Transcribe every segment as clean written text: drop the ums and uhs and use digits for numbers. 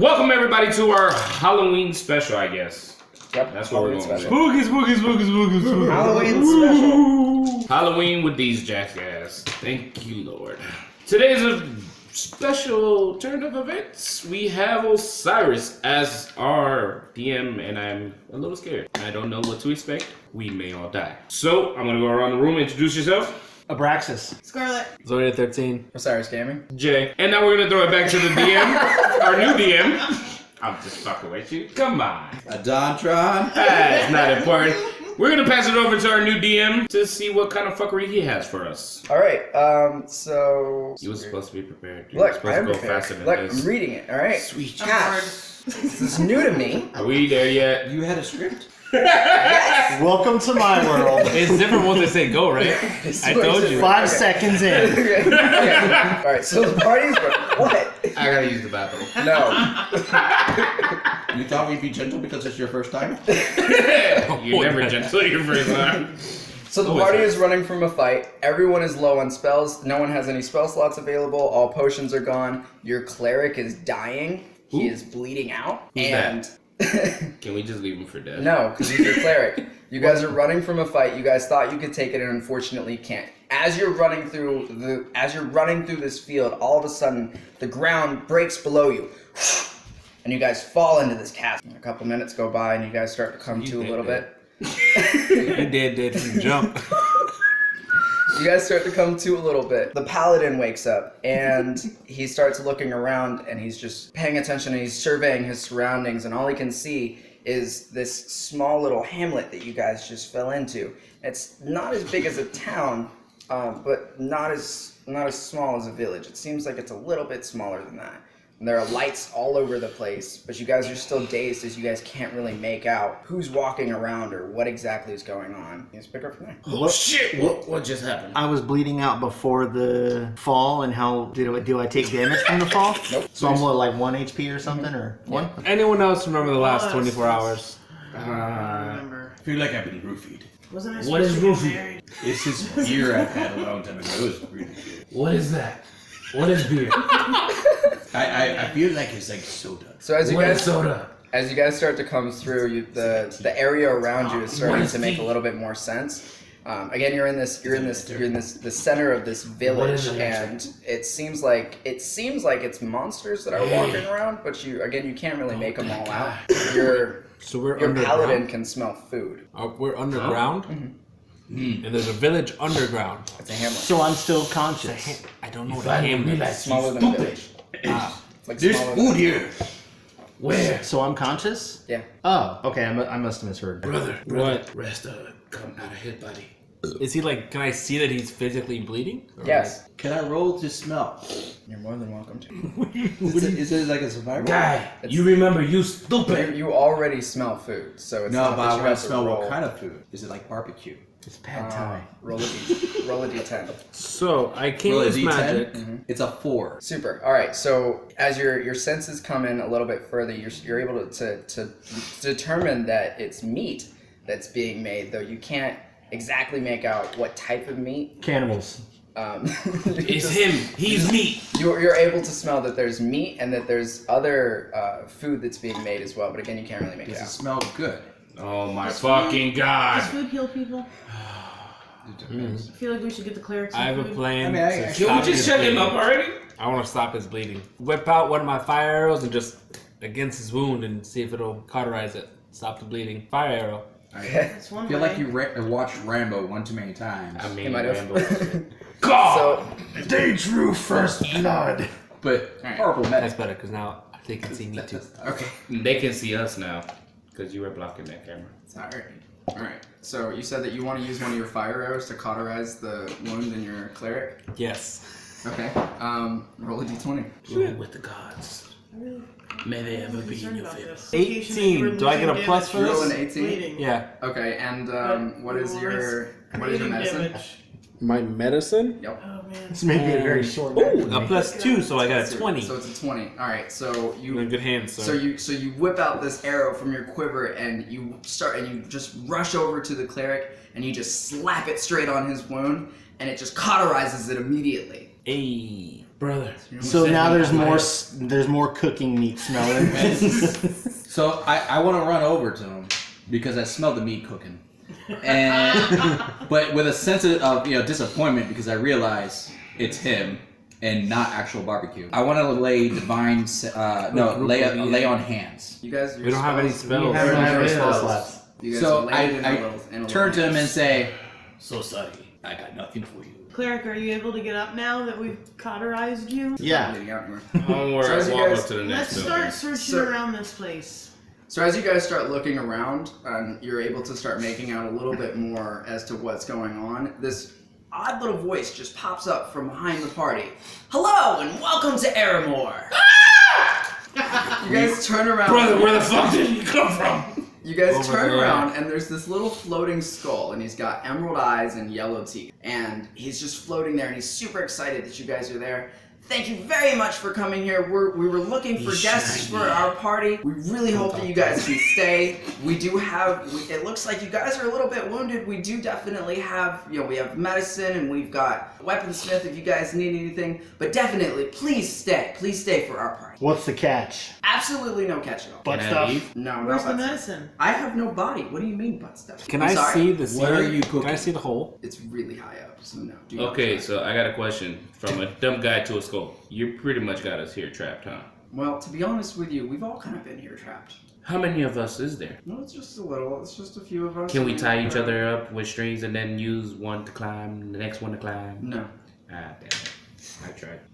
Welcome everybody to our Halloween special, I guess. Yep, that's what we're going with. Spooky. Halloween special. Halloween with these jackass. Thank you, Lord. Today's a special turn of events. We have Osiris as our DM, and I'm a little scared. I don't know what to expect. We may all die. So, I'm gonna go around the room, introduce yourself. Abraxas. Scarlet. Zodia 13. Osiris Gaming. Jay. And now we're gonna throw it back to the DM, our new DM. I'm just fucking with you. Come on. Adontron. That's not important. We're gonna pass it over to our new DM to see what kind of fuckery he has for us. Alright, so... You were supposed to be prepared. You Look, were supposed I am to go prepared. faster than Look, this. I'm reading it, alright? Sweet. Gosh. This is new to me. Are we there yet? You had a script? Yes! Welcome to my world. It's different once they say go, right? I told you. 5 seconds in. Okay. Alright, so the party's... What? I gotta use the bathroom. No. You thought we'd be gentle because it's your first time? You're never gentle your first time. So the party is running from a fight. Everyone is low on spells. No one has any spell slots available. All potions are gone. Your cleric is dying. He is bleeding out. Who's and Can we just leave him for dead? no, because he's your cleric. You guys are running from a fight. You guys thought you could take it, and unfortunately can't. As you're running through this field, all of a sudden the ground breaks below you, and you guys fall into this chasm. A couple minutes go by, and you guys start to come to a little bit. You did from jump. You guys start to come to a little bit. The paladin wakes up and he starts looking around and he's just paying attention and he's surveying his surroundings, and all he can see is this small little hamlet that you guys just fell into. It's not as big as a town, but not as small as a village. It seems like it's a little bit smaller than that. And there are lights all over the place, but you guys are still dazed as you guys can't really make out who's walking around or what exactly is going on. You just pick up from there. Oh shit! What just happened? I was bleeding out before the fall, and how do I take damage from the fall? Nope. So I'm what, like 1 HP or something, or 1? Anyone else remember the last 24 hours? Remember. I feel like I've been roofied. Wasn't I What supposed is to get roofie? married? It's this beer I've had a long time ago. It was really good. What is that? What is beer? I feel like it's like soda. So as you What is guys soda? As you guys start to come through, the area around you is starting What is to make tea? a little bit more sense. Again, you're in the center of this village, is it? and it seems like it's monsters that are walking around, but you can't really make them all out. Your So we're paladin underground. can smell food. We're underground, and there's a village underground. It's a hamlet. So I'm still conscious. I don't know what a hamlet is. Smaller than a village. It's like There's smaller food than here. Where? So I'm conscious? Yeah. Oh, okay. I must have misheard. Brother. What? Rest come out of his body. Is he like? Can I see that he's physically bleeding? Or Yes. Can I roll to smell? You're more than welcome to. Is it like a survival? Guy, you remember you stupid. You already smell food, so it's No, not but that I you want have to to smell roll. what kind of food. Is it like barbecue? It's pad thai. Roll a d10. So I can't Roll a use D10? magic. It's a 4. Super. All right. So as your senses come in a little bit further, you're able to determine that it's meat that's being made, though you can't exactly make out what type of meat. Cannibals. It's him. He's me. You're able to smell that there's meat and that there's other food that's being made as well, but again, you can't really make Does it it out. smell good? Oh my Does fucking Does god. food heal people? It depends. I feel like we should get the clerics. I have a food. plan. I mean, to I- Can stop we just his shut him bleeding. up already? I want to stop his bleeding. Whip out one of my fire arrows and just against his wound and see if it'll cauterize it. Stop the bleeding. Fire arrow. Okay. That's one I feel way. like you watched Rambo one too many times. I You mean, might have. Rambo. God. So They drew first blood. But Alright. horrible That's medicine. better because now they can see me too. okay. They can see us now because you were blocking that camera. All right. So you said that you want to use one of your fire arrows to cauterize the wound in your cleric. Yes. Okay. Roll a d20. Roll with the gods. May they ever be in your favor. 18. Do I get a plus for You roll this? an 18. Bleeding. Yeah. Okay. And what is your Bleeding medicine? damage. My medicine? Yep. Oh man. This may be a very short night Ooh, for a me. plus 2, so I got a 20. So it's a 20. All right. So You're in you. good hands, sir. So you whip out this arrow from your quiver and you just rush over to the cleric and you just slap it straight on his wound and it just cauterizes it immediately. Hey. Brother. So now there's more cooking meat smelling. So I want to run over to him because I smell the meat cooking, and but with a sense of disappointment because I realize it's him and not actual barbecue. I want to lay lay on hands. You guys, We don't have any spells. We don't have any spell spell slots. slots. You guys So lay it in a I little turn to him and say, "So sorry, I got nothing for you." Cleric, are you able to get up now that we've cauterized you? Yeah. Don't worry, So as you walk guys- up to the next Let's building. start searching around this place. So as you guys start looking around, you're able to start making out a little bit more as to what's going on. This odd little voice just pops up from behind the party. Hello and welcome to Aramore. You guys turn around. Brother, where the fuck did he come from? You guys Over turn there. around and there's this little floating skull and he's got emerald eyes and yellow teeth. And he's just floating there and he's super excited that you guys are there. Thank you very much for coming here. We were looking for guests for our party. We really hope that you guys can stay. We do have, it looks like you guys are a little bit wounded. We do definitely have, we have medicine and we've got weaponsmith if you guys need anything. But definitely, please stay. Please stay for our party. What's the catch? Absolutely no catch at all. Butt Can I stuff? leave? No, Where's no the butt stuff. medicine? I have no body. What do you mean butt stuff? Can I'm I sorry. see the What are you Can I cooking? see the hole? It's really high up, so no. Do not Okay, try. so I got a question. From a dumb guy to a skull. You pretty much got us here trapped, huh? Well, to be honest with you, we've all kind of been here trapped. How many of us is there? No, it's just a little. It's just a few of us. Can we and, tie each other up with strings and then use one to climb, the next one to climb? No. Ah, damn it.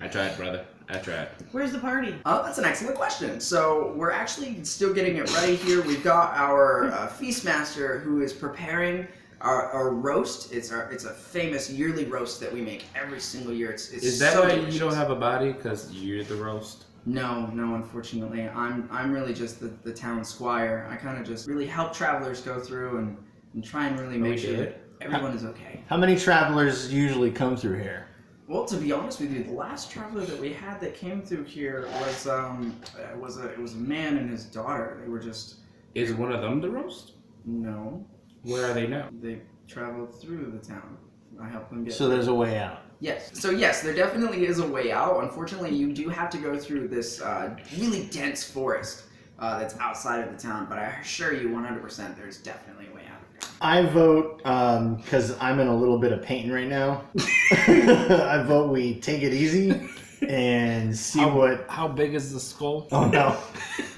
I tried, brother. I tried. Where's the party? Oh, that's an excellent question. So we're actually still getting it ready here. We've got our feast master who is preparing our roast. It's a famous yearly roast that we make every single year. It's Is that so why delicious. you don't have a body? Because you're the roast? No, unfortunately. I'm really just the town squire. I kind of just really help travelers go through and try and really make sure that everyone is okay. How many travelers usually come through here? Well, to be honest with you, the last traveler that we had that came through here was it was a man and his daughter. They were just Is one of them the roast? no. Where are they now? They traveled through the town. I helped them get. So there's a way out. Yes. So yes, there definitely is a way out. Unfortunately, you do have to go through this really dense forest that's outside of the town. But I assure you, 100%, there's definitely a way out of here. I vote, because I'm in a little bit of pain right now. I vote we take it easy and see what. How big is the skull? Oh no.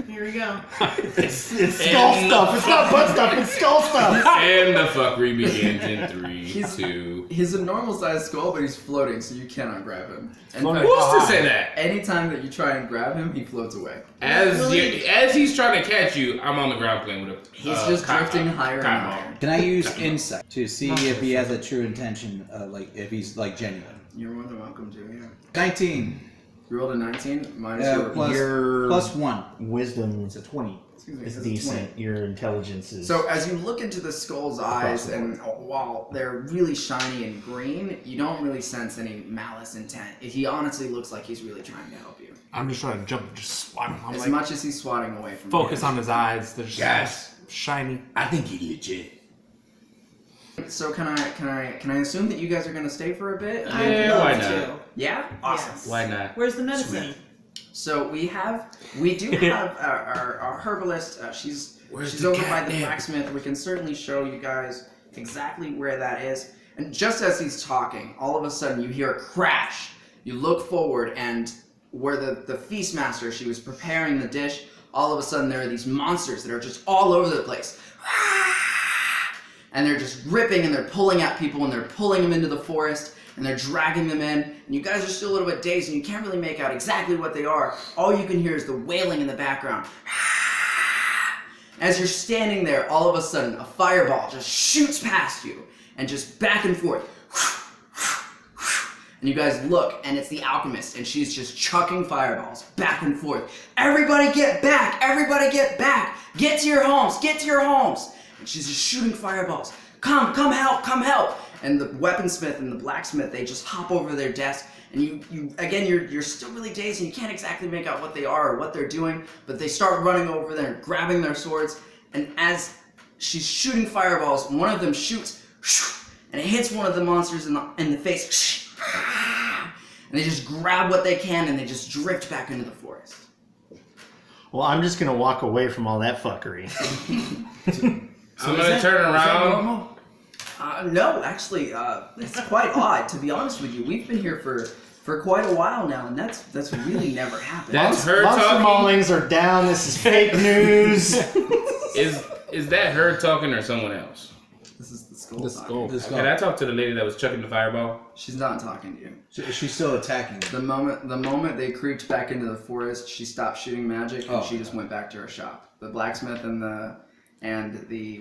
Here we go. It's skull stuff. It's not butt stuff. It's skull stuff. And the fuckery begins in 3, He's- 2. He's a normal sized skull, but he's floating, so you cannot grab him. In Floating. fact, Who's to say that? anytime that you try and grab him, he floats away. As he's trying to catch you, I'm on the ground playing with him. He's just drifting higher and higher. Can I use insight to see if he has a true intention, like if he's like genuine? You're more than welcome to, yeah. 19 You rolled a 19 minus your plus Your plus 1. Wisdom It's a 20. excuse me, is it's a 20. decent. Your intelligence is. So as you look into the skull's eyes, and while they're really shiny and green, you don't really sense any malice intent. He honestly looks like he's really trying to help you. I'm just trying to jump and just swat him. I'm As like, much as he's swatting away from focus you. on his eyes. They're just Yes. shiny. I think he legit. So can I assume that you guys are gonna stay for a bit? I'd Yeah, love why to. not? Yeah? Awesome. Yes. Why not? Where's the medicine? So we do have our herbalist. She's Where's the over by the catnip? blacksmith. We can certainly show you guys exactly where that is. And just as he's talking, all of a sudden you hear a crash. You look forward, and where the feast master, she was preparing the dish, all of a sudden there are these monsters that are just all over the place. And they're just ripping and they're pulling at people and they're pulling them into the forest and they're dragging them in. And you guys are still a little bit dazed and you can't really make out exactly what they are. All you can hear is the wailing in the background. As you're standing there, all of a sudden, a fireball just shoots past you and just back and forth. And you guys look, and it's the alchemist, and she's just chucking fireballs back and forth. Everybody get back! Everybody get back! Get to your homes! Get to your homes! And she's just shooting fireballs. Come help! Come help! And the weaponsmith and the blacksmith, they just hop over their desk, and you're still really dazed, and you can't exactly make out what they are or what they're doing, but they start running over there, grabbing their swords, and as she's shooting fireballs, one of them shoots, and it hits one of the monsters in the face. and they just grab what they can and they just drift back into the forest. Well, I'm just gonna walk away from all that fuckery. I'm gonna turn around. No, actually, it's quite odd. To be honest with you, we've been here for quite a while now, and that's really never happened. That's her Monster talking. maulings are down. This is fake news. Is that her talking or someone else? This is the skull. The talking. skull. Can I talk to the lady that was chucking the fireball? She's not talking to you. She's still attacking. The moment they creeped back into the forest, she stopped shooting magic and she just went back to her shop. The blacksmith and the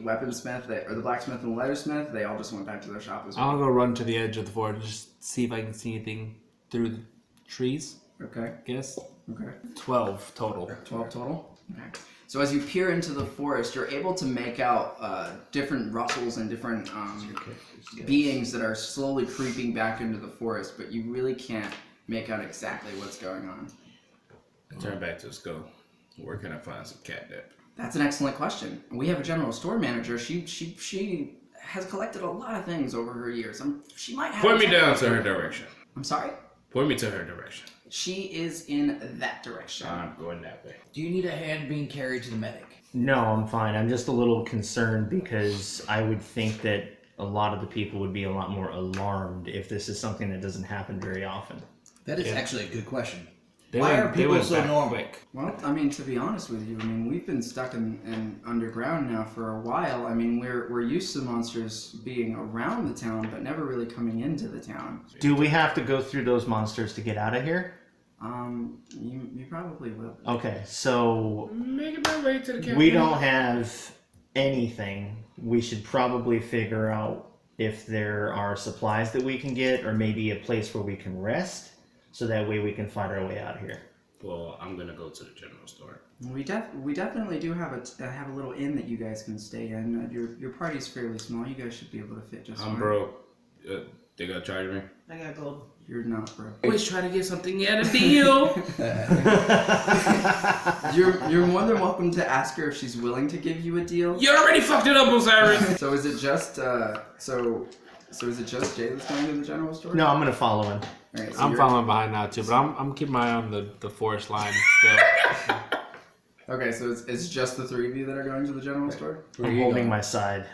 weaponsmith, or the blacksmith and the leathersmith, they all just went back to their shop as well. I'll go run to the edge of the forest and just see if I can see anything through the trees. Okay. I guess. Okay. 12 total. 12 total? Okay. So as you peer into the forest, you're able to make out different rustles and different beings that are slowly creeping back into the forest, but you really can't make out exactly what's going on. Turn back to the skull. Where can I find some catnip? That's an excellent question. We have a general store manager. She has collected a lot of things over her years. She might have. Point me down to her direction. I'm sorry? Point me to her direction. She is in that direction. I'm going that way. Do you need a hand being carried to the medic? No, I'm fine. I'm just a little concerned because I would think that a lot of the people would be a lot more alarmed if this is something that doesn't happen very often. That is actually a good question. They Why went- are they people went so back normal? quick. Well, I mean, to be honest with you, I mean, we've been stuck in underground now for a while. I mean, we're used to monsters being around the town, but never really coming into the town. Do we have to go through those monsters to get out of here? You probably will. Okay, so Make my way to the cafe. we don't have anything. We should probably figure out if there are supplies that we can get or maybe a place where we can rest so that way we can find our way out of here. Well, I'm gonna go to the general store. We definitely do have a little inn that you guys can stay in. Your party's fairly small. You guys should be able to fit just I'm fine. broke. They gonna charge me? I got gold. You're not broke. Always try to get something out of deal. You're more than welcome to ask her if she's willing to give you a deal. You already fucked it up, Osiris. So is it just so is it just Jay that's going to the general store? No, I'm gonna follow him. All right, so I'm you're- following behind now too, but I'm keeping my eye on the forest line still. Okay, so it's just the three of you that are going to the general store. Where are I'm you holding going? my side.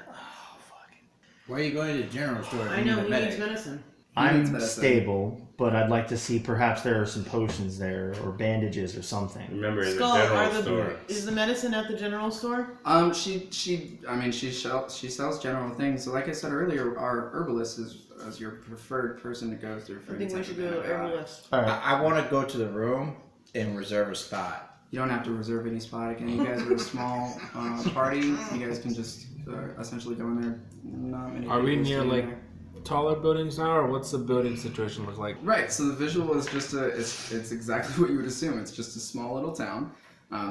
Why are you going to the general store? I know he needs medicine. I'm needs medicine. stable, but I'd like to see perhaps there are some potions there or bandages or something. Remember, it's a Skull, general store. is the medicine at the general store? She sells general things. So like I said earlier, our herbalist is your preferred person to go through. For I think we should go to herbalist. All right. I want to go to the room and reserve a spot. You don't have to reserve any spot. Again, you guys are a small party. You guys can just essentially go in there. Not many. Are we people near staying like there. taller buildings now, or what's the building situation look like? Right. So the visual is just it's exactly what you would assume. It's just a small little town.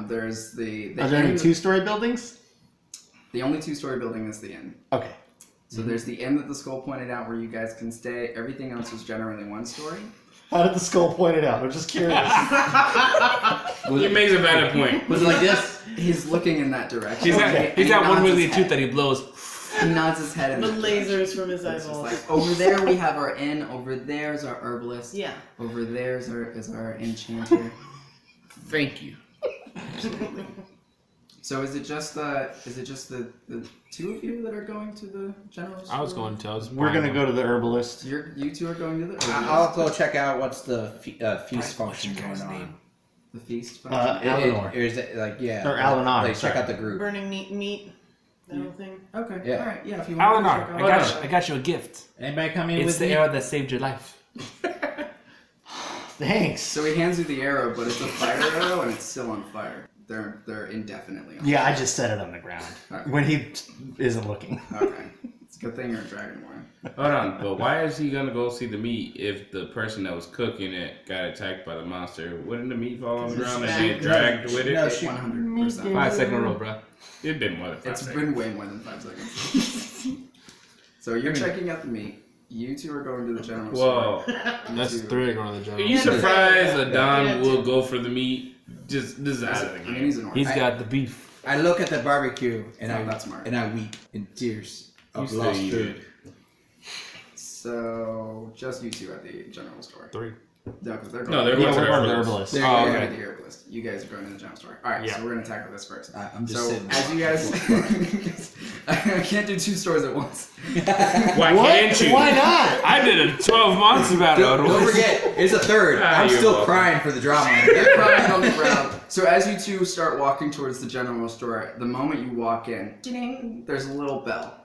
There's the Are there any inn. two-story buildings? The only two-story building is the inn. Okay. So there's the inn that the skull pointed out where you guys can stay. Everything else is generally one story. How did the skull point it out? I'm just curious. He makes a valid point. Was it like this? He's looking in that direction. He's And he got one nods wiggly his tooth head. that he blows. He nods his head. The in that lasers from his It's just eyeballs. like over there we have our inn. Over there's our herbalist. Yeah. Over there is our enchanter. Thank you. So is it just the two of you that are going to the general store? I was going to. We're gonna go to the herbalist. You two are going to the herbalist. I'll go check out what's the feast function going on. The feast function. Eleanor. Or is it like Or Eleanor, Like check sorry. out the group. Burning meat. That whole thing. Okay. Yeah. All right. Yeah. If you want Eleanor, to check out. I got you a gift. Anybody come in It's with the me? arrow that saved your life. Thanks. So he hands you the arrow, but it's a fire arrow and it's still on fire. They're indefinitely on Yeah, I just set it on the ground Okay. when he isn't looking. fire. Okay. It's a good thing you're a dragonborn. Hold on, but why is he gonna go see the meat if the person that was cooking it got attacked by the monster? Wouldn't the meat fall on the ground and get dragged with it? No, It's she- 100%. 5 second rule, bro. It's been more than 5 It's seconds. been way more than 5 seconds. So you're checking out the meat. You two are going to the general store. Whoa. You That's two- 3 going to the Are general. you surprised that Yeah. Don will go for the meat? Just this is out of the I mean, game. he's an orc. He's got the beef. I look at the barbecue and Oh, that's smart. I weep in tears You of still lost eat food. it. So just you two at the general store. 3. No, because they're going. No, they're going to we're the going to the herbalist. herbalist. They're Oh, going okay. to the herbalist. You guys are going to the general store. All right, Yeah. so we're going to tackle this first. I'm just So sitting. as you guys, I can't do 2 stores at once. Why can't you? Why not? I did a 12 months about Don't forget, it's a third. I'm you're still welcome. crying for the drama. They're crying on the ground. So as you two start walking towards the general store, the moment you walk in, ding, there's a little bell.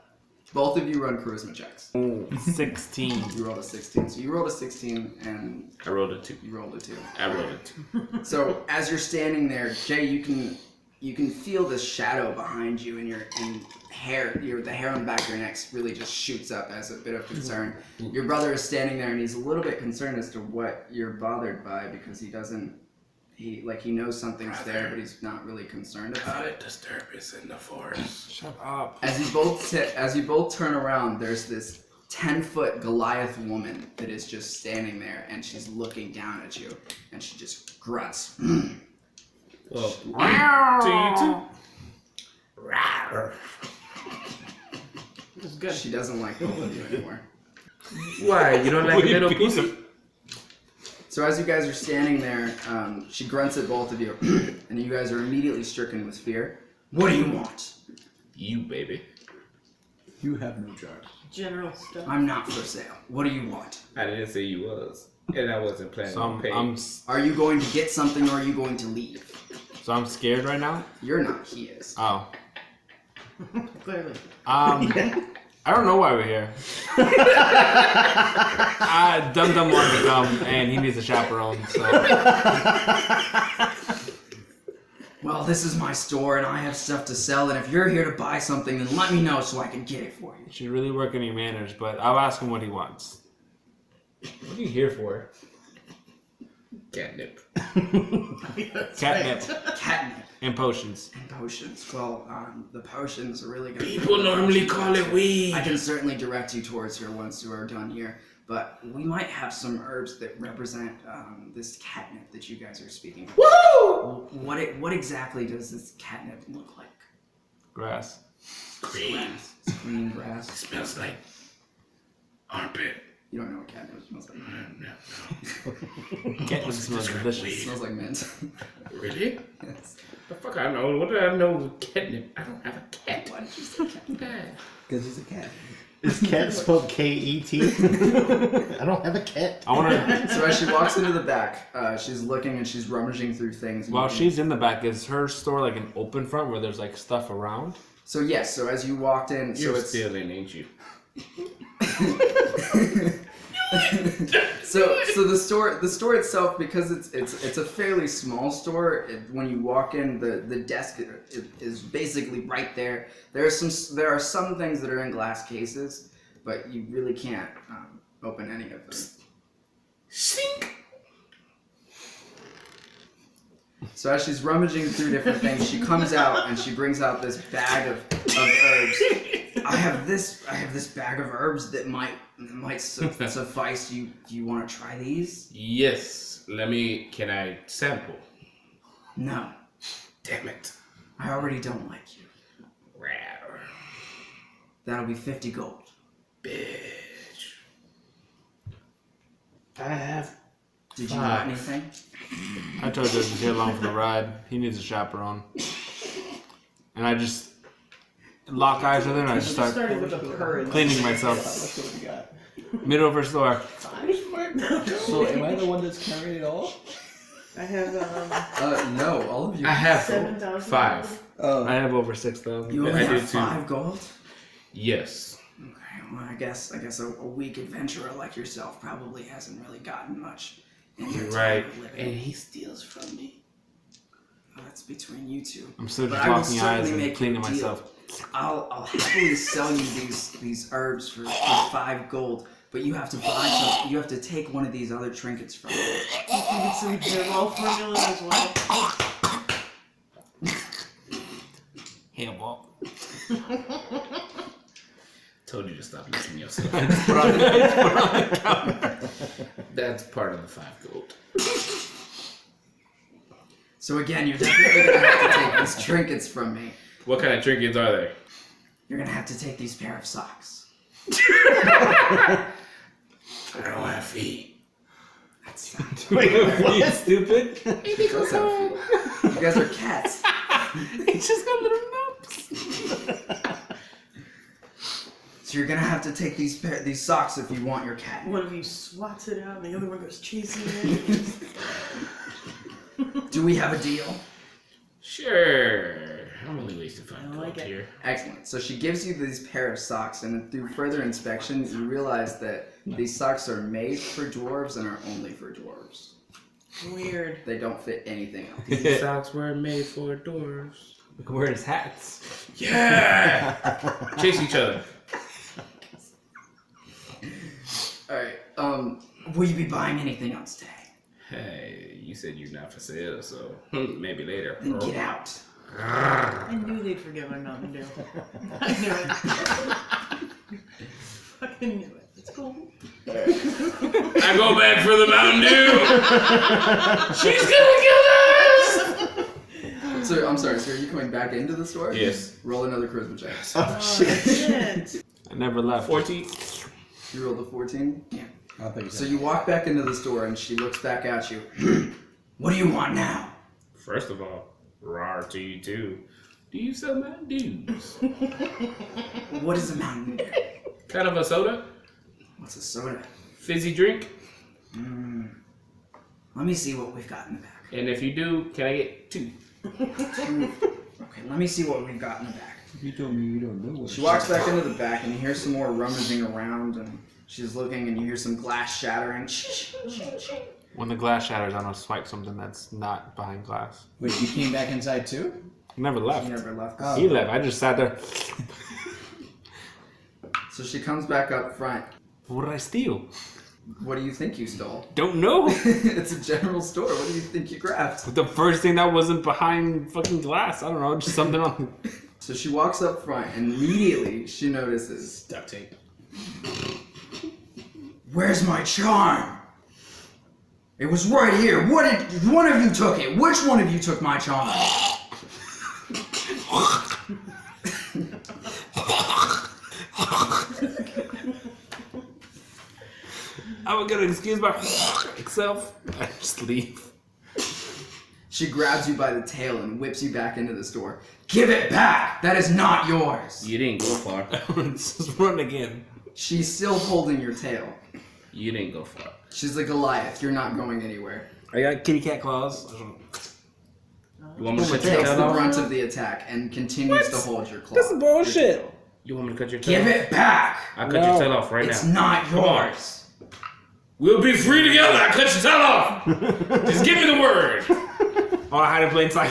Both of you run charisma checks. 16. You rolled a 16. So you rolled a 16 and I rolled a 2. you rolled a 2. I rolled a 2. So as you're standing there, Jay, you can feel this shadow behind you, and the hair on the back of your neck really just shoots up as a bit of concern. Your brother is standing there, and he's a little bit concerned as to what you're bothered by, because he knows something's there, but he's not really concerned about it. Disturbance in the forest. Shut up. As you both turn around, there's this 10-foot Goliath woman that is just standing there, and she's looking down at you, and she just grunts. Well, to you too. It's good. She doesn't like both of you anymore. Why? You don't like a little piece pussy? So as you guys are standing there, she grunts at both of you, and you guys are immediately stricken with fear. What do you want? You, baby. You have no charge. General stuff. I'm not for sale. What do you want? I didn't say you was. And I wasn't planning So on paying. Are you going to get something, or are you going to leave? I'm scared right now. You're not. He is. Oh. Clearly. I don't know why we're here. Dum wanted to come, and he needs a chaperone. So Well, this is my store, and I have stuff to sell, and if you're here to buy something, then let me know so I can get it for you. you should really work on your manners. But I'll ask him what he wants. What are you here for? Catnip. Catnip Catnip and potions. and potions. Well, the potions are really good. People normally call it weed. I can certainly direct you towards her once you are done here, but we might have some herbs that represent this catnip that you guys are speaking of. Woo! What exactly does this catnip look like? Grass. Green. It's green grass. Smells like armpit. You don't know what catnip smells like. No. Catnip smells delicious. It smells like mint. Really? Yes. The fuck I know. What do I know with catnip? I don't have a cat. Why did you say catnip? Because he's a cat. Is cat spelled K-E-T? I don't have a cat. I want to. So as she walks into the back, she's looking and she's rummaging through things. and While you can- she's in the back, is her store like an open front where there's like stuff around? So yes, so as you walked in, You're so it's stealing, ain't you? so the store itself, because it's a fairly small store. When you walk in, the desk is basically right there. There are some things that are in glass cases, but you really can't open any of them. Sink. So as she's rummaging through different things, she comes out and she brings out this bag of herbs. I have this bag of herbs that might suffice. Do you want to try these? Yes. Can I sample? No, Damn it. I already don't like you. Rawr. That'll be 50 gold. Bitch. I have. Did you want anything? I told you he's here along for the ride. He needs a chaperone. And I just lock eyes with him and I just start Started with a purr. cleaning myself. What we got? Middle of her store. So am I the one that's carrying it all? I have No, all of you. I have 7,000. 5. Oh. I have over 6,000. You only I do have too. 5 gold. Yes. Okay, well, I guess a weak adventurer like yourself probably hasn't really gotten much. in your You're time right. of living. And he steals from me. Well, that's between you two. I'm still But just I will locking eyes certainly and make cleaning you a deal. myself. I'll happily sell you these herbs for 5 gold, but you have to buy some. You have to take one of these other trinkets from me. You can get some Germo formula as well. Here, Walt. Told you to stop listening to yourself. That's part of the 5 gold. So again, you're definitely gonna have to take these trinkets from me. What kind of trinkets are they? You're gonna have to take these pair of socks. I don't have feet. That's Wait, what? Stupid. That's how it feels. You guys are cats. It's just got little nubs. So you're gonna have to take these socks if you want your cat. One of you swats it out, and the other one goes chasing it. Do we have a deal? Sure. I'm only wasting 5 I like gold it. here. Excellent. So she gives you these pair of socks, and through further inspection, you realize that these socks are made for dwarves and are only for dwarves. Weird. They don't fit anything else. These socks were made for doors. We can wear his hats. Yeah! Chase each other. Alright, will you be buying anything else today? Hey, you said you're not for sale, so maybe later. Then get out. I knew they'd forget my Mountain Dew. I knew it. Fucking knew it. It's cool. I go back for the Mountain Dew! She's gonna kill us! So, I'm sorry, so are you coming back into the store? Yes. Roll another charisma check. Oh, Shit. I never left. 14. You rolled a 14? Yeah. I don't think So you walk back into the store and she looks back at you. What do you want now? First of all, rawr to you too. Do you sell Mountain Dews? What is a Mountain Dew? Kind of a soda? What's a soda? Fizzy drink? Let me see what we've got in the back. And if you do, can I get 2? Okay, let me see what we've got in the back. You told me you don't know what. She walks back into the back and you hear some more rummaging around and she's looking and you hear some glass shattering. When the glass shatters, I'm gonna swipe something that's not behind glass. Wait, you came back inside too? I never left. She never left. Oh. He left. I just sat there. So she comes back up front. What did I steal? What do you think you stole? Don't know. It's a general store. What do you think you grabbed? The first thing that wasn't behind fucking glass. I don't know. Just something on. So she walks up front and immediately she notices, Duct tape. where's my charm? It was right here. One of you took it. Which one of you took my charm? I'm gonna excuse myself. I just leave. She grabs you by the tail and whips you back into the store. Give it back! That is not yours! You didn't go far. Just run again. She's still holding your tail. You didn't go far. She's like Goliath. You're not going anywhere. I got kitty cat claws. You want me to cut She your takes tail the off? brunt of the attack and continues to hold your claw. This is bullshit. You want me to cut your tail Give off? it back! I'll cut your tail off right It's now. not Come on. yours. We'll be free together. I cut your tail off. Just give me the word. Oh, I hide in plain sight.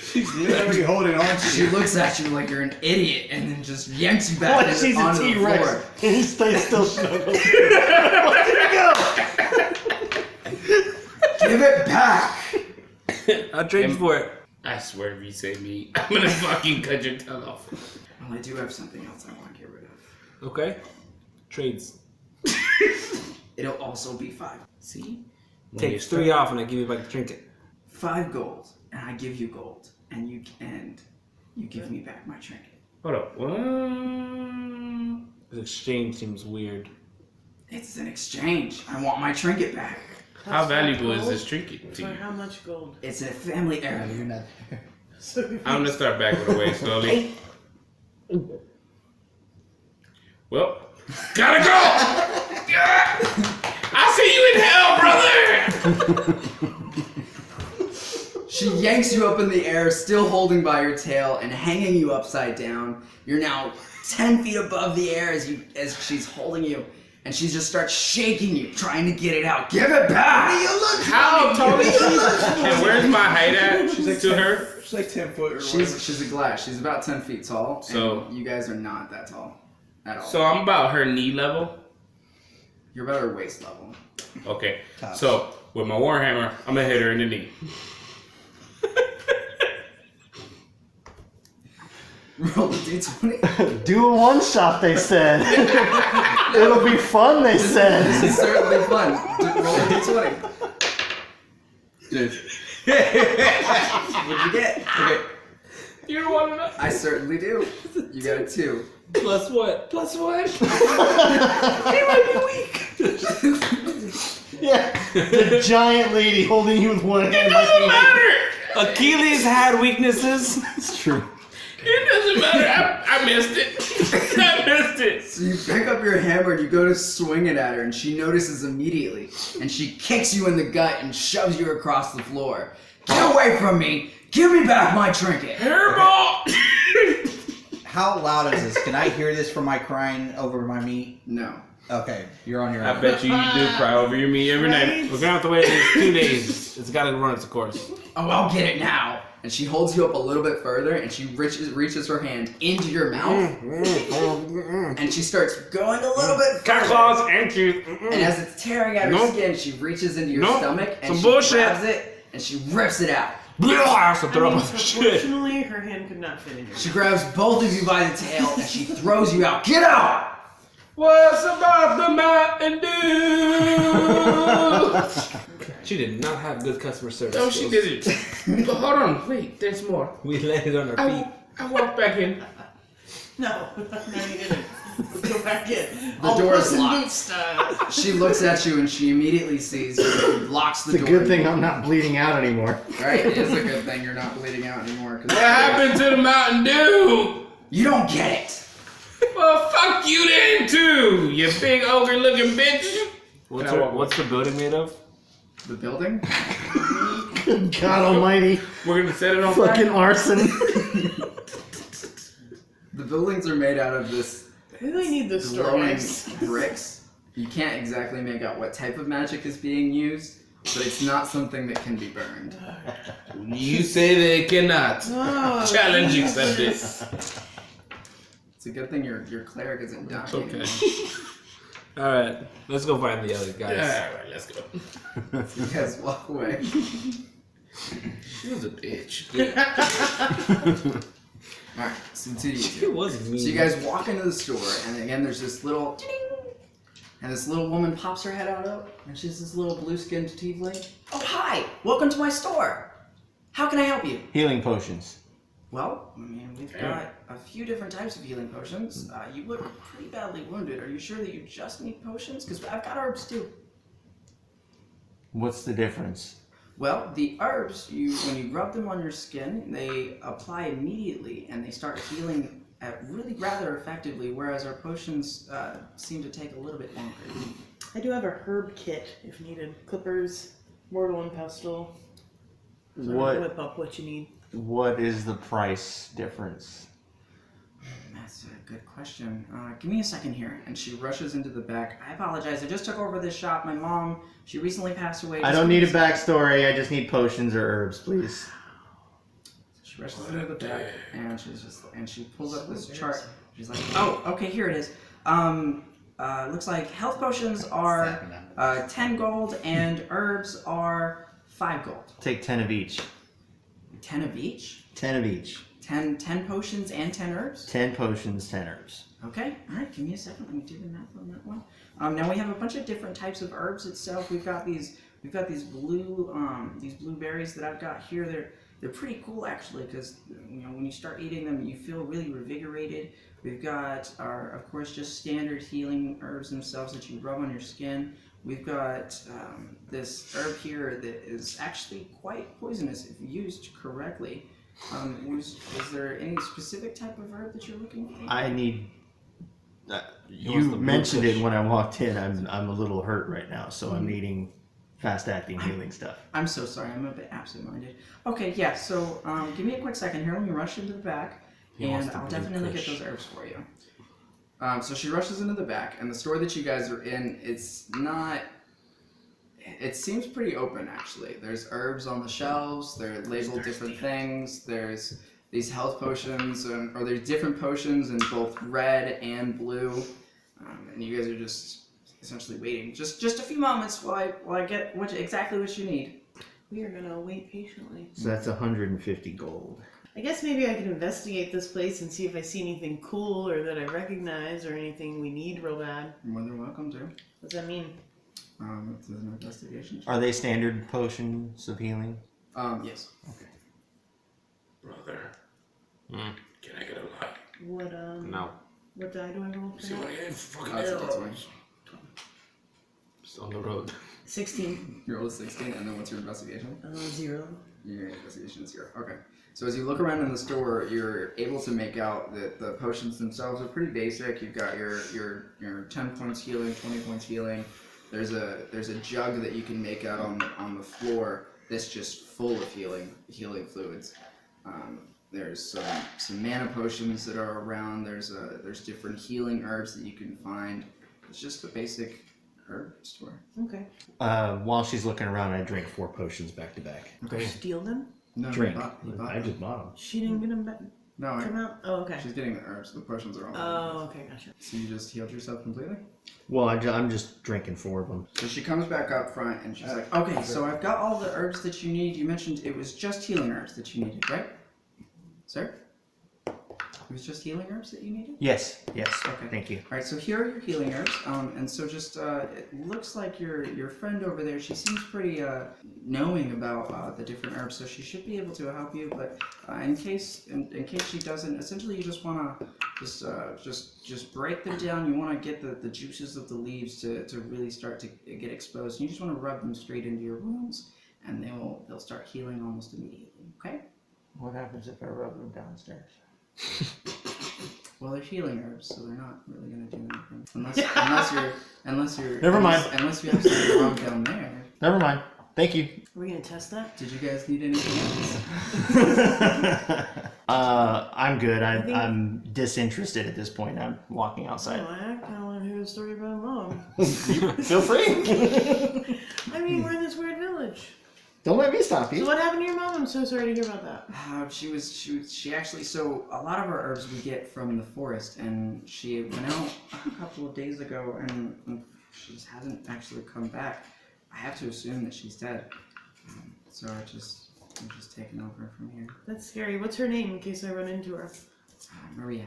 She's literally holding on to She looks at you like you're an idiot and then just yanks you back Like into, she's a onto the T-Rex. floor. And he stays still snuggled. Where did he go? Give it back! I'll trade you for it. I swear if you say me, I'm gonna fucking cut your tail off. Well, I do have something else I want to get rid of. Okay. Trades. It'll also be 5. See? Takes 3 off and I give you back the trinket. 5 gold, and I give you gold, and you give me back my trinket. Hold up. What? This exchange seems weird. It's an exchange. I want my trinket back. How valuable is gold? this trinket to For you? how much gold? It's a family heirloom. You're not there. So I'm gonna start backing away slowly. Well, gotta go! I'll see you in hell, brother! She yanks you up in the air, still holding by your tail and hanging you upside down. You're now 10 feet above the air as she's holding you, and she just starts shaking you, trying to get it out. Give it back! How tall is she? And where's my height at She's like to 10 her? She's like 10 foot or whatever. She's a glass. She's about 10 feet tall, So- and you guys are not that tall at all. So I'm about her knee level. You're about her waist level. Okay. Tops. So with my warhammer, I'm gonna hit her in the knee. Roll the d20. Do a one shot, they said. It'll be fun, they This said. is certainly fun. Roll a d20. Dude. What'd you get? Okay. You don't want to know. I certainly do. You got a 2. Plus what? Plus what? Yeah, the giant lady holding you with one hand. Doesn't matter. Achilles had weaknesses. It's true. It doesn't matter. I missed it. I missed it. So you pick up your hammer and you go to swing it at her, and she notices immediately, and she kicks you in the gut and shoves you across the floor. Get away from me! Give me back my trinket! Hairball. How loud is this? Can I hear this from my crying over my meat? No. Okay, you're on your I own. bet you do cry over your meat every night. We're gonna have to wait at least 2 days. It's gotta run its course. Oh, I'll get it now! And she holds you up a little bit further, and she reaches her hand into your mouth, and she starts going a little bit Cat further. claws and teeth. And as it's tearing at her Nope. skin, she reaches into your Nope. stomach, and Some she bullshit. grabs it, and she rips it out. Blah, so I throw mean, up shit. proportionally, her hand could not fit in your She grabs both of you by the tail, and she throws you out. Get out! What's about the Mountain Dew? She did not have good customer service. Oh, she skills. did it. But hold on, wait, there's more. We landed on our feet. I walked back in. No, no, you didn't. Go back in. The All door is Puss in locked. Boots style. She looks at you, and she immediately sees you and locks the It's a door. good thing I'm not bleeding out anymore. Right? It is a good thing you're not bleeding out anymore. 'Cause What happened to the Mountain Dew? You don't get it. Well, fuck you then too, you big ogre looking bitch. What's the building made of? The building? God almighty. We're gonna set it on Fucking fire. arson. The buildings are made out of this I really need this glowing story. bricks. You can't exactly make out what type of magic is being used, but it's not something that can be burned. You say they cannot. Oh, Challenge Jesus. accepted. It's a good thing your cleric isn't dying. Okay. All right, let's go find the other guys. Alright, let's go. You guys walk away. She was a bitch. Alright, so to you She two. was mean. So you guys walk into the store, and again there's this little ding, and this little woman pops her head out, and she's this little blue-skinned tiefling. Oh, hi! Welcome to my store! How can I help you? Healing potions. Well, I mean, we've got a few different types of healing potions. You look pretty badly wounded. Are you sure that you just need potions? Because I've got herbs too. What's the difference? Well, the herbs, when you rub them on your skin, they apply immediately and they start healing really rather effectively, whereas our potions seem to take a little bit longer. I do have a herb kit if needed. Clippers, mortal and pestle. So I What can whip up what you need. What is the price difference? That's a good question. Give me a second here. And she rushes into the back. I apologize. I just took over this shop. My mom, she recently passed away. I Just don't give need me a backstory. I just need potions or herbs, please. She rushes into the back and she pulls up this chart. She's like, oh, okay, here it is. Looks like health potions are 10 gold and herbs are 5 gold. Take 10 of each. 10 of each? 10 of each. 10 potions and 10 herbs? 10 potions, 10 herbs. Okay, alright, give me a second. Let me do the math on that one. Now we have a bunch of different types of herbs itself. We've got these blueberries that I've got here. They're pretty cool actually, because when you start eating them, you feel really revigorated. We've got our, of course, just standard healing herbs themselves that you rub on your skin. We've got this herb here that is actually quite poisonous if used correctly. Was there any specific type of herb that you're looking for? I need. wants You the mentioned blue it when I walked in. I'm a little hurt right now, so I'm needing fast-acting healing stuff. I'm so sorry, I'm a bit absent-minded. Okay, yeah, so give me a quick second here. Let me rush into the back, and I'll definitely get those herbs for you. So she rushes into the back, and the store that you guys are in, it seems pretty open actually. There's herbs on the shelves, they're labeled different things, there's these health potions, or there's different potions in both red and blue, and you guys are just essentially waiting. Just a few moments while I get exactly what you need. We are gonna wait patiently. So that's 150 gold. I guess maybe I can investigate this place and see if I see anything cool or that I recognize or anything we need real bad. You're more than welcome to. What does that mean? It's an investigation check. Are they standard potions of healing? Yes. Brother, can I get a light? What No. What die do I roll for See what that? I fucking That's a arrow. D20. Just on the road. 16. You roll a 16, and then what's your investigation? 0. Your investigation is 0. Okay. So as you look around in the store, you're able to make out that the potions themselves are pretty basic. You've got your 10 points healing, 20 points healing. There's a jug that you can make out on the floor that's just full of healing fluids. There's some mana potions that are around. There's different healing herbs that you can find. It's just a basic herb store. Okay. While she's looking around, I drink 4 potions back to back. Okay. Steal them? No, Drink. you bought I them. just bought them. She didn't get them back. No, Come out? Oh, okay. she's getting the herbs. The potions are all. Oh, okay, gotcha. So you just healed yourself completely? Well, I'm just drinking 4 of them. So she comes back up front and she's like, okay, so I've got all the herbs that you need. You mentioned it was just healing herbs that you needed, right? Sir? It was just healing herbs that you needed? Yes. Okay. Thank you. Alright, so here are your healing herbs. And so just, it looks like your friend over there, she seems pretty knowing about the different herbs, so she should be able to help you. But in case she doesn't, essentially you just want to just break them down. You want to get the juices of the leaves to really start to get exposed. You just want to rub them straight into your wounds, and they'll start healing almost immediately. Okay? What happens if I rub them downstairs? Well, they're healing herbs, so they're not really gonna do anything. Unless you're. Never mind. Unless you have something wrong down there. Never mind. Thank you. Are we gonna test that? Did you guys need anything else? I'm good. think- I'm disinterested at this point. I'm walking outside. Oh, I kind of want to hear the story about Mom. Feel free. I mean, we're in this weird village. Don't let me stop So you. what happened to your mom? I'm so sorry to hear about that. She actually, so a lot of our herbs we get from the forest, and she went out a couple of days ago, and she just hasn't actually come back. I have to assume that she's dead. So I'm just taking over from here. That's scary. What's her name in case I run into her? Maria.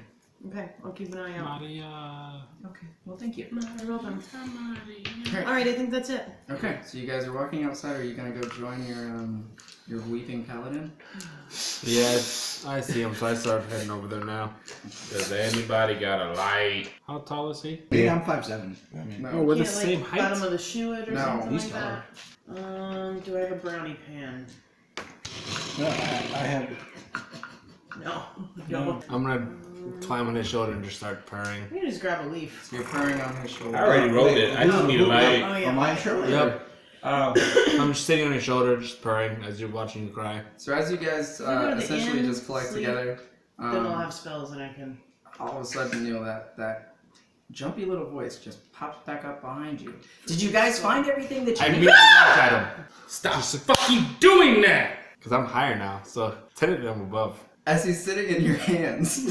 Okay, I'll keep an eye out. Maria. Okay, well thank you. You're welcome. Alright. Alright, I think that's it. Okay, so you guys are walking outside. Are you gonna go join your weeping paladin? Yes, I see him, so I start heading over there now. Does anybody got a light? How tall is he? Yeah, I'm 5'7". I mean, No. Oh, we're the Can't, same like, height. bottom of the shoe it or No, something he's like taller. that. Do I have a brownie pan? no, I have. No. I'm gonna climb on his shoulder and just start purring. You can just grab a leaf. You're purring on his shoulder. I already rolled it. I just need a light. Oh yeah. On my shoulder? Yep. Oh. I'm just sitting on his shoulder, just purring as you're watching you cry. So as you guys go to the essentially inn, just collect sleep. together, Then I'll have spells and I can. all of a sudden, that jumpy little voice just pops back up behind you. Did you guys find everything that you I needed? immediately laughed at him. Stop fucking doing that! Because I'm higher now, so technically I'm above. As he's sitting in your hands,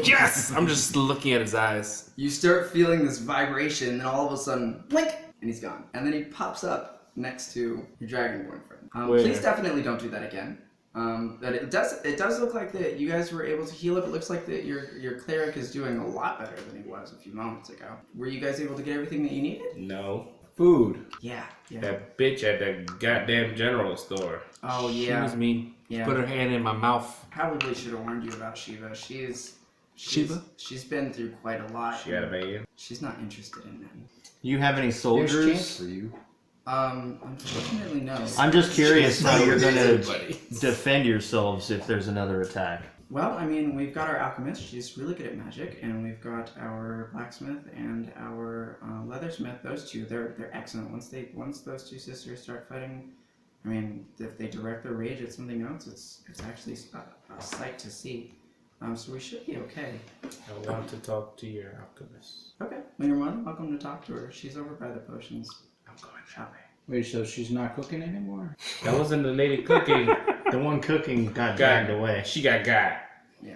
Yes! I'm just looking at his eyes. you start feeling this vibration, and all of a sudden, blink, and he's gone. And then he pops up next to your dragonborn friend. Where? Please definitely don't do that again. But it does look like that you guys were able to heal up. It looks like that your cleric is doing a lot better than he was a few moments ago. Were you guys able to get everything that you needed? No. Food. Yeah. That bitch at the goddamn general store. Oh She yeah. was mean. Yeah. Put her hand in my mouth. Probably should have warned you about Shiva. She's Shiva? She's been through quite a lot. She got a man. She's not interested in men. You have any There's chance soldiers? for you. Unfortunately, no. I'm just curious how you're gonna Everybody. defend yourselves if there's another attack. Well, I mean, we've got our alchemist. She's really good at magic, and we've got our blacksmith and our leathersmith. Those two, they're excellent. Once those two sisters start fighting, I mean, if they direct their rage at something else, it's actually a sight to see. So we should be okay. I want to talk to your alchemist. Okay. Well, you're more than welcome to talk to her. She's over by the potions. I'm going shopping. Wait, so she's not cooking anymore? That wasn't the lady cooking. The one cooking got dragged away. She got. Yeah.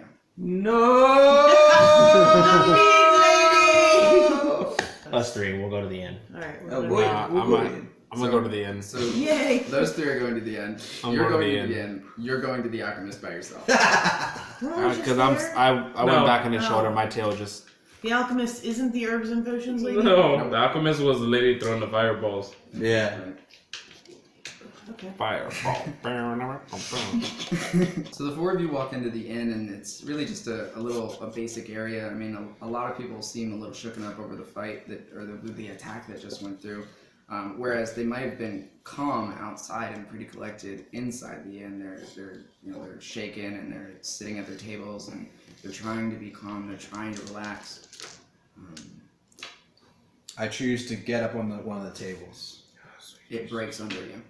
Us three, we'll go to the inn. Alright, we're Oh, gonna boy. I'm gonna go to the end. So Yay! those three are going to the end. I'm You're going to going the to the end. You're going to the alchemist by yourself. Because I No. went back on his No. shoulder. My tail just. The alchemist isn't the herbs and potions lady? No, the alchemist was the lady throwing the fireballs. Yeah. Okay. Fireball. So the four of you walk into the inn, and it's really just a basic area. I mean, a lot of people seem a little shooken up over the fight the attack that just went through. Whereas they might have been calm outside and pretty collected inside the inn. They're shaken and they're sitting at their tables and they're trying to be calm. They're trying to relax. I choose to get up on one of the tables. It breaks under you.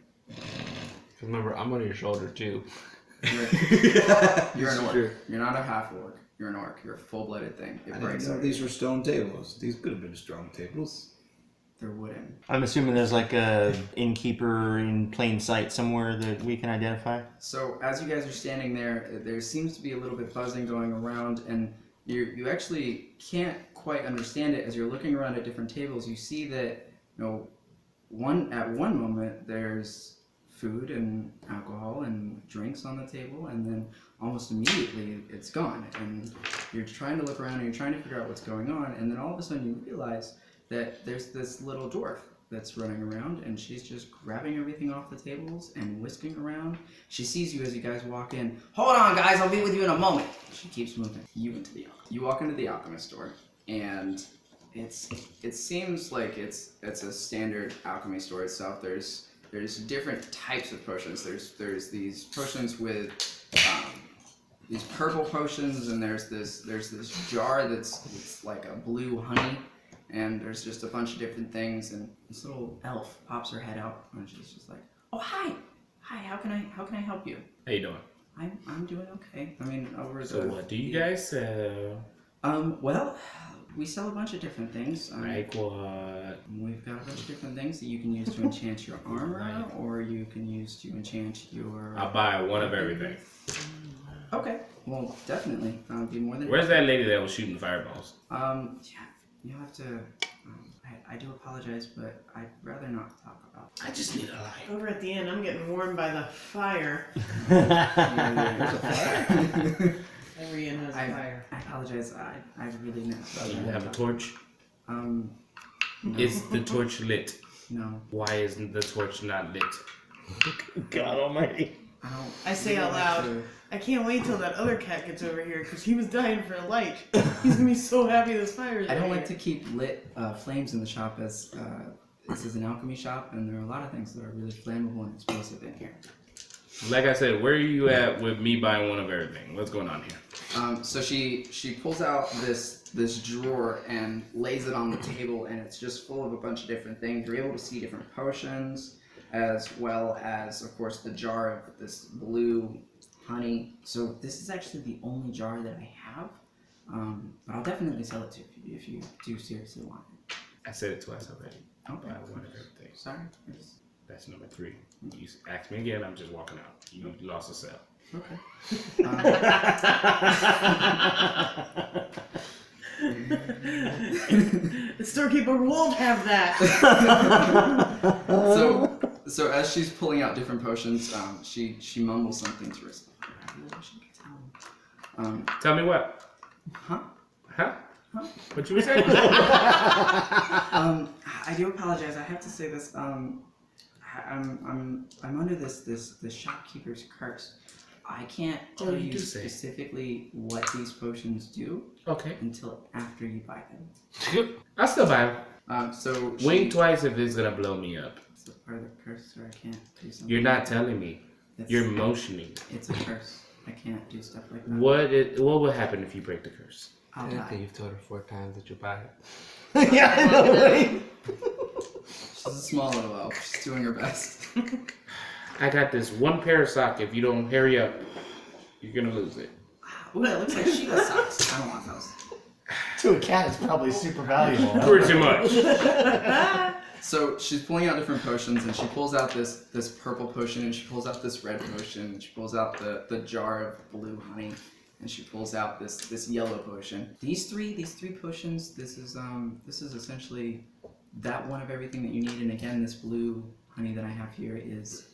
Remember, I'm on your shoulder too. You're an orc. You're not a half orc. You're an orc. You're a full-blooded thing. It I breaks didn't know under these you. were stone tables. These could have been strong tables. They're wooden. I'm assuming there's like a innkeeper in plain sight somewhere that we can identify. So as you guys are standing there seems to be a little bit buzzing going around, and you actually can't quite understand it. As you're looking around at different tables, you see that at one moment there's food and alcohol and drinks on the table, and then almost immediately it's gone. And you're trying to look around and you're trying to figure out what's going on, and then all of a sudden you realize that there's this little dwarf that's running around, and she's just grabbing everything off the tables and whisking around. She sees you as you guys walk in. Hold on, guys, I'll be with you in a moment. She keeps moving. You walk into the alchemist store, and it seems like it's a standard alchemy store itself. There's different types of potions. There's these potions with these purple potions, and there's this jar that's like a blue honey. And there's just a bunch of different things, and this little elf pops her head out, and she's just like, "Oh, hi, how can I help you?" How you doing? I'm doing okay. I mean, So what do you guys sell? Well, we sell a bunch of different things. Like what? We've got a bunch of different things that you can use to enchant your armor, or you can use to enchant your. I'll buy one of everything. Okay, well, definitely. Be more than. Where's that lady that was shooting fireballs? Yeah. You'll have to. I do apologize, but I'd rather not talk about it. I just need a light. Over at the end, I'm getting warmed by the fire. Every inn has a fire. I apologize. I really know. Do you have a torch? No. Is the torch lit? No. Why isn't the torch not lit? God almighty. I say out loud, I can't wait till that other cat gets over here because he was dying for a light. He's gonna be so happy this fire is I don't right like to keep lit flames in the shop, as this is an alchemy shop, and there are a lot of things that are really flammable and explosive in here. Like I said, where are you at with me buying one of everything? What's going on here? So she pulls out this drawer and lays it on the table, and it's just full of a bunch of different things. You're able to see different potions, as well as, of course, the jar of this blue honey. So this is actually the only jar that I have, but I'll definitely sell it to you if you do seriously want it. I said it twice already. Okay. Buy one of everything. Sorry. That's number 3. You ask me again, I'm just walking out. You lost a sale. Okay. The storekeeper won't have that. So as she's pulling out different potions, she mumbles something to herself. Tell me what? Huh? Huh? What you were saying? I do apologize. I have to say this. I'm under this shopkeeper's curse. I can't tell you you do say. specifically what these potions do Okay. until after you buy them. I'll still buy them. So Wink twice if it's gonna blow me up. It's a part of the curse, or I can't do something. You're not telling me. It's, You're motioning. It's a curse. I can't do stuff like that. What will happen if you break the curse? I'll die. You've told her 4 times that you buy it. Yeah, no way. She's a small little elf. She's doing her best. I got this one pair of sock. If you don't hurry up, you're gonna lose it. Ooh, that looks like Sheila socks. I don't want those. To a cat, it's probably super valuable. Pretty much. So she's pulling out different potions, and she pulls out this purple potion, and she pulls out this red potion, and she pulls out the jar of blue honey, and she pulls out this yellow potion. These three potions. This is essentially that one of everything that you need. And again, this blue honey that I have here is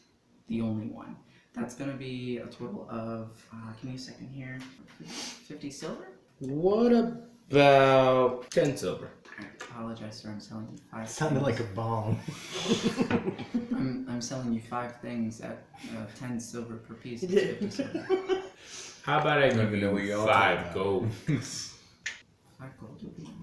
the only one. That's gonna be a total of. Give me a second here. 50 silver. What about 10 silver? I apologize, sir. I'm selling you 5 Sounded like a bong. I'm selling you 5 things at 10 silver per piece. You did. It's 50 silver. How about I give even know what you y'all 5 talking gold? 5 gold would be nice.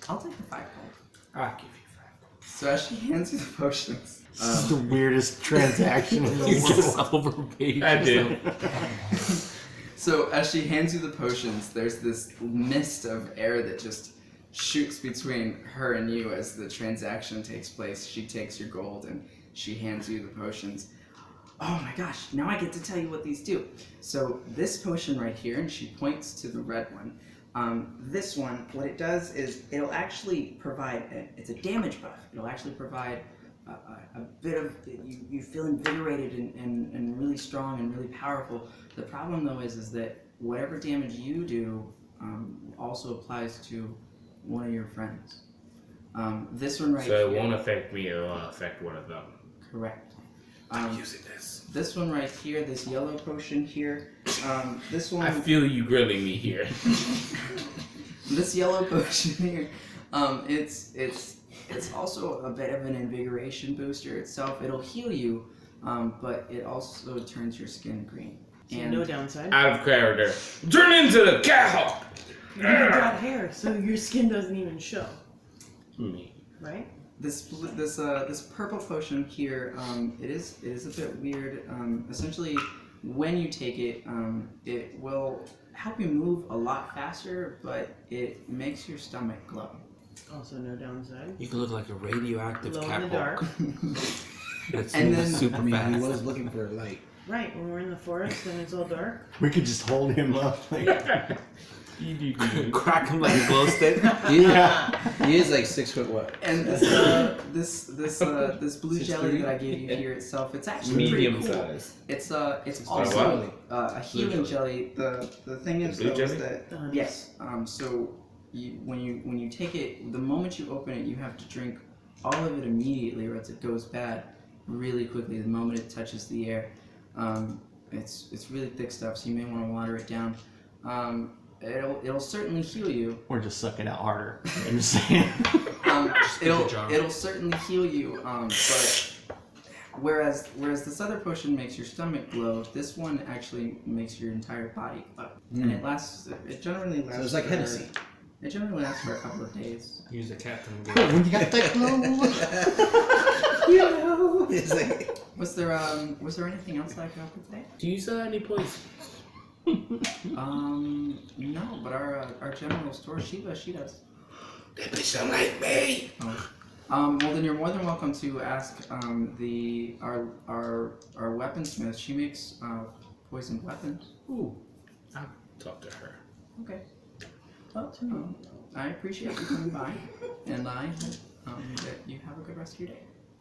I'll take the 5 gold. I'll give you 5 gold. So as she hands you the potions, This is the weirdest transaction in the You just world. overpaid. I did. so as she hands you the potions, there's this mist of air that just shoots between her and you as the transaction takes place. She takes your gold and she hands you the potions. Oh my gosh, now I get to tell you what these do. So this potion right here, and she points to the red one, this one, what it does is it'll actually provide, it's a damage buff. It'll actually provide a bit of, you feel invigorated and really strong and really powerful. The problem though is that whatever damage you do also applies to one of your friends. This one right So here. it won't affect me, it will affect one of them. Correct. I'm using this. This one right here, this yellow potion here, this one. I feel you grilling me here. This yellow potion here, it's also a bit of an invigoration booster itself. It'll heal you, but it also turns your skin green. So no downside. Out of character. Turn into the cow! You even got hair, so your skin doesn't even show, Me. right? This purple potion here, it is a bit weird. Essentially, when you take it, it will help you move a lot faster, but it makes your stomach glow. Also no downside. You can look like a radioactive Glow in cat the dark. That's And then- super I mean, fast. he was looking for light. Right, when we're in the forest and it's all dark. We could just hold him up. Like, Crack him like a glow stick. He is like 6 foot what? And this blue jelly that I gave you here itself, it's actually Medium pretty cool. size. It's what? also a healing jelly. The thing is Blue though jelly? is that The honey. yes. So when you take it, the moment you open it, you have to drink all of it immediately, or else it goes bad really quickly. The moment it touches the air, it's really thick stuff, so you may want to water it down. It'll certainly heal you. Or just suck it out harder. I'm just saying. It'll certainly heal you. But whereas this other potion makes your stomach glow, this one actually makes your entire body glow, and it lasts. It generally lasts. So it's like for- Hennessy. It generally lasts for a couple of days. Use a cat to When you got that glow. It's like, Was there anything else that I could help with today? Do you sell any poison? No, but our general store, she does. That bitch don't like me. Well then you're more than welcome to ask our weaponsmith. She makes poisoned weapons. Ooh. I'll talk to her. Okay. Well, I appreciate you coming by, and I hope that you have a good rest of your day.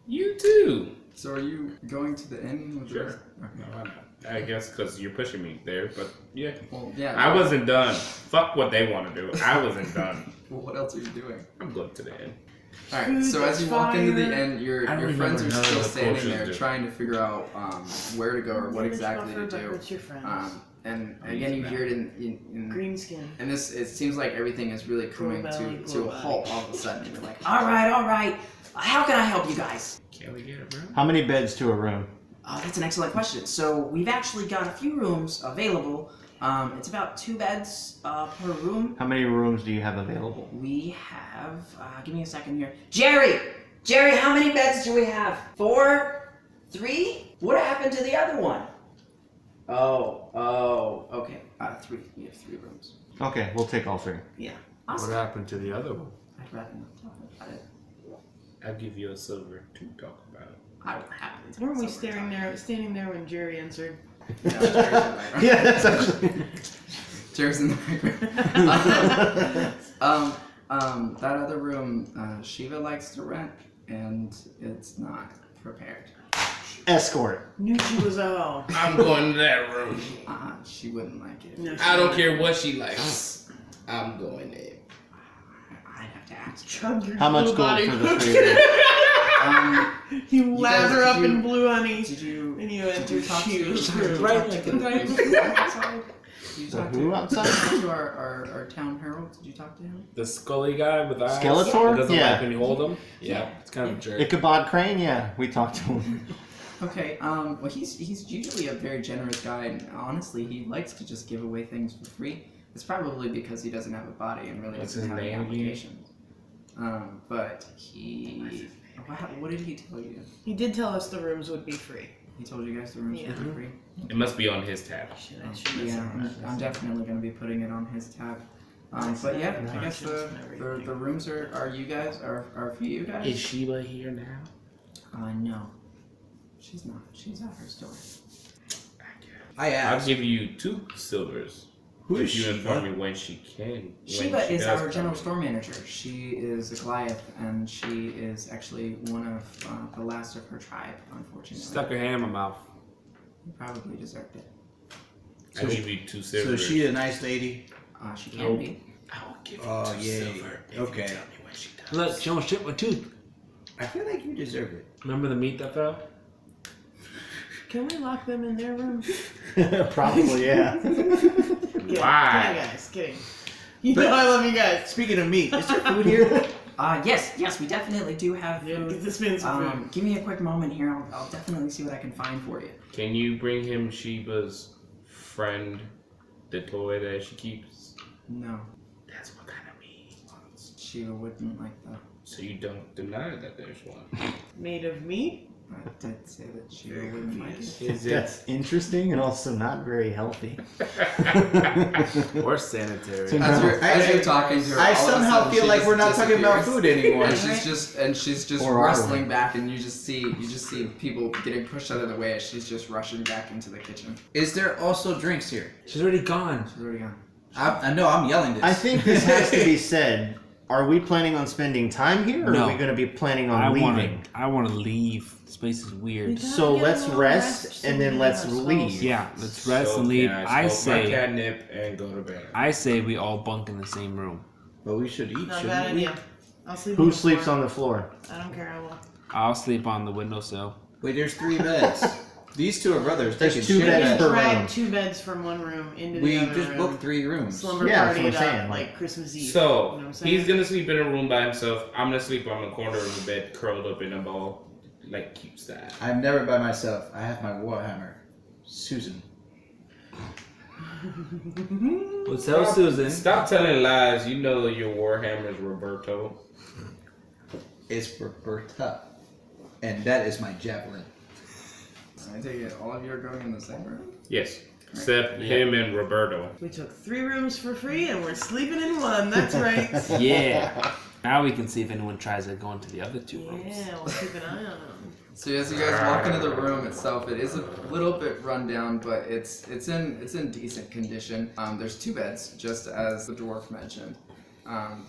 You too. So are you going to the inn with the Sure. rest? Okay. No, I'm not. I guess because you're pushing me there, but yeah. Well, yeah. I wasn't done. Fuck what they want to do. I wasn't done. Well, what else are you doing? I'm going to the end. All right. Food So as you walk into the fire. inn, your I don't friends are remember none still of the standing potions, there dude. trying to figure out where to go or what Damage exactly buffer, to but do. hurts your friends. And I'm again, you using hear it in Green skin. and this. It seems like everything is really coming belly, to glow a belly. halt all of a sudden. You're like, all right. How can I help you guys? Can we get a room? How many beds to a room? Oh, that's an excellent question. So we've actually got a few rooms available. It's about 2 beds per room. How many rooms do you have available? We have. Give me a second here. Jerry, how many beds do we have? 4, 3. What happened to the other one? Oh, okay. 3. We have 3 rooms. Okay, we'll take all 3. Yeah. What Awesome. happened to the other one? I'd rather not talk about it. I'll give you a silver to talk about it. I will happily. talk Weren't we about standing there when Jerry answered? it. Yeah, Jerry's in the background. Yeah, that's actually. Jerry's in the background. That other room, Shiva likes to rent, and it's not prepared. Escort. Knew she was a hoe. I'm going to that room. She wouldn't like it. No, she I don't wouldn't. care what she likes. I'm going there. I'd have to ask. Chug your How much blue gold body. for the 3 rooms? You guys- lather up you- in blue honey, Did you? and you Did enter you talk to Shiva's did you room. talk to the- you The talk who to, outside? to our town herald? Did you talk to him? The scully guy with eyes. Skeletor? That doesn't Yeah. like when you hold him. Yeah, it's kind of a jerk. Ichabod Crane? Yeah, we talked to him. Okay, well, he's usually a very generous guy, and honestly, he likes to just give away things for free. It's probably because he doesn't have a body and really What's doesn't his have any name again? obligations. But he... What did he tell you? He did tell us the rooms would be free. He told you guys the rooms Yeah. would be free? It must be on his tab. Yeah, I'm definitely going to be putting it on his tab. But yeah, I guess the rooms are you guys, are for you guys? Is Sheba here now? No. She's not. She's at her store. I I'll asked. give you 2 silvers. Who if is you Sheba? inform me when she can. when Sheba she is does our come. general store manager. She is a Goliath, and she is actually one of the last of her tribe, unfortunately. Stuck her hand in my mouth. You probably deserved it. I'll give you 2 So silvers. is she a nice lady? She can Nope. be. I will give you Oh, 2 yay. silver if Okay. you tell me when she does. Look, she almost chipped my tooth. I feel like you deserve it. Remember the meat that fell? Can we lock them in their room? Probably, yeah. Kidding. Why? Kidding, guys. Kidding. You know I love you guys. Speaking of meat, is there food here? Yes, we definitely do have Yeah, food. get this man some food. Give me a quick moment here. I'll definitely see what I can find for you. Can you bring him Sheba's friend, the toy that she keeps? No, That's what kind of meat. Sheba wouldn't like that. So you don't deny that there's one. Made of meat? I did say that Sheba wouldn't like it. Is it? That's interesting and also not very healthy. Or sanitary. As you're talking to her, I all of a somehow sudden feel she like just we're not talking about disappears. food anymore. And she's just Or are rustling we? back, and you just see people getting pushed out of the way as she's just rushing back into the kitchen. Is there also drinks here? She's already gone. She's already gone. I know I'm yelling this. I think this has to be said. Are we planning on spending time here, or No. are we going to be planning on I leaving? want to leave. This place is weird. We gotta So get a let's little rest so and we then can let's have leave. smells. Yeah, let's rest So and leave. can I smoke my say, catnip and go to bed. I say we all bunk in the same room. But we should eat, Not a shouldn't bad we? idea. I'll sleep Who on the sleeps floor. on the floor? I don't care, I will. I'll sleep on the windowsill. Wait, there's 3 beds. These 2 are brothers. They There's can 2 share beds that. per Drag room. 2 beds from one room into We the other just room. booked 3 rooms. Slumber Yeah, that's party what it I'm up saying, like Christmas Eve. So You know what I'm saying? he's gonna sleep in a room by himself. I'm gonna sleep on the corner of the bed, curled up in a ball, like cute style. I'm never by myself. I have my warhammer, Susan. Well, tell Susan. Stop telling lies. You know your Warhammer's Roberto. It's Roberta, and that is my javelin. I take it all of you are going in the same room. Yes, except him and Roberto. We took 3 rooms for free and we're sleeping in one. That's right. Yeah. Now we can see if anyone tries to go into the other 2 rooms. Yeah, we'll keep an eye on them. So as you guys walk into the room itself, it is a little bit run down, but it's in decent condition. There's 2 beds, just as the dwarf mentioned.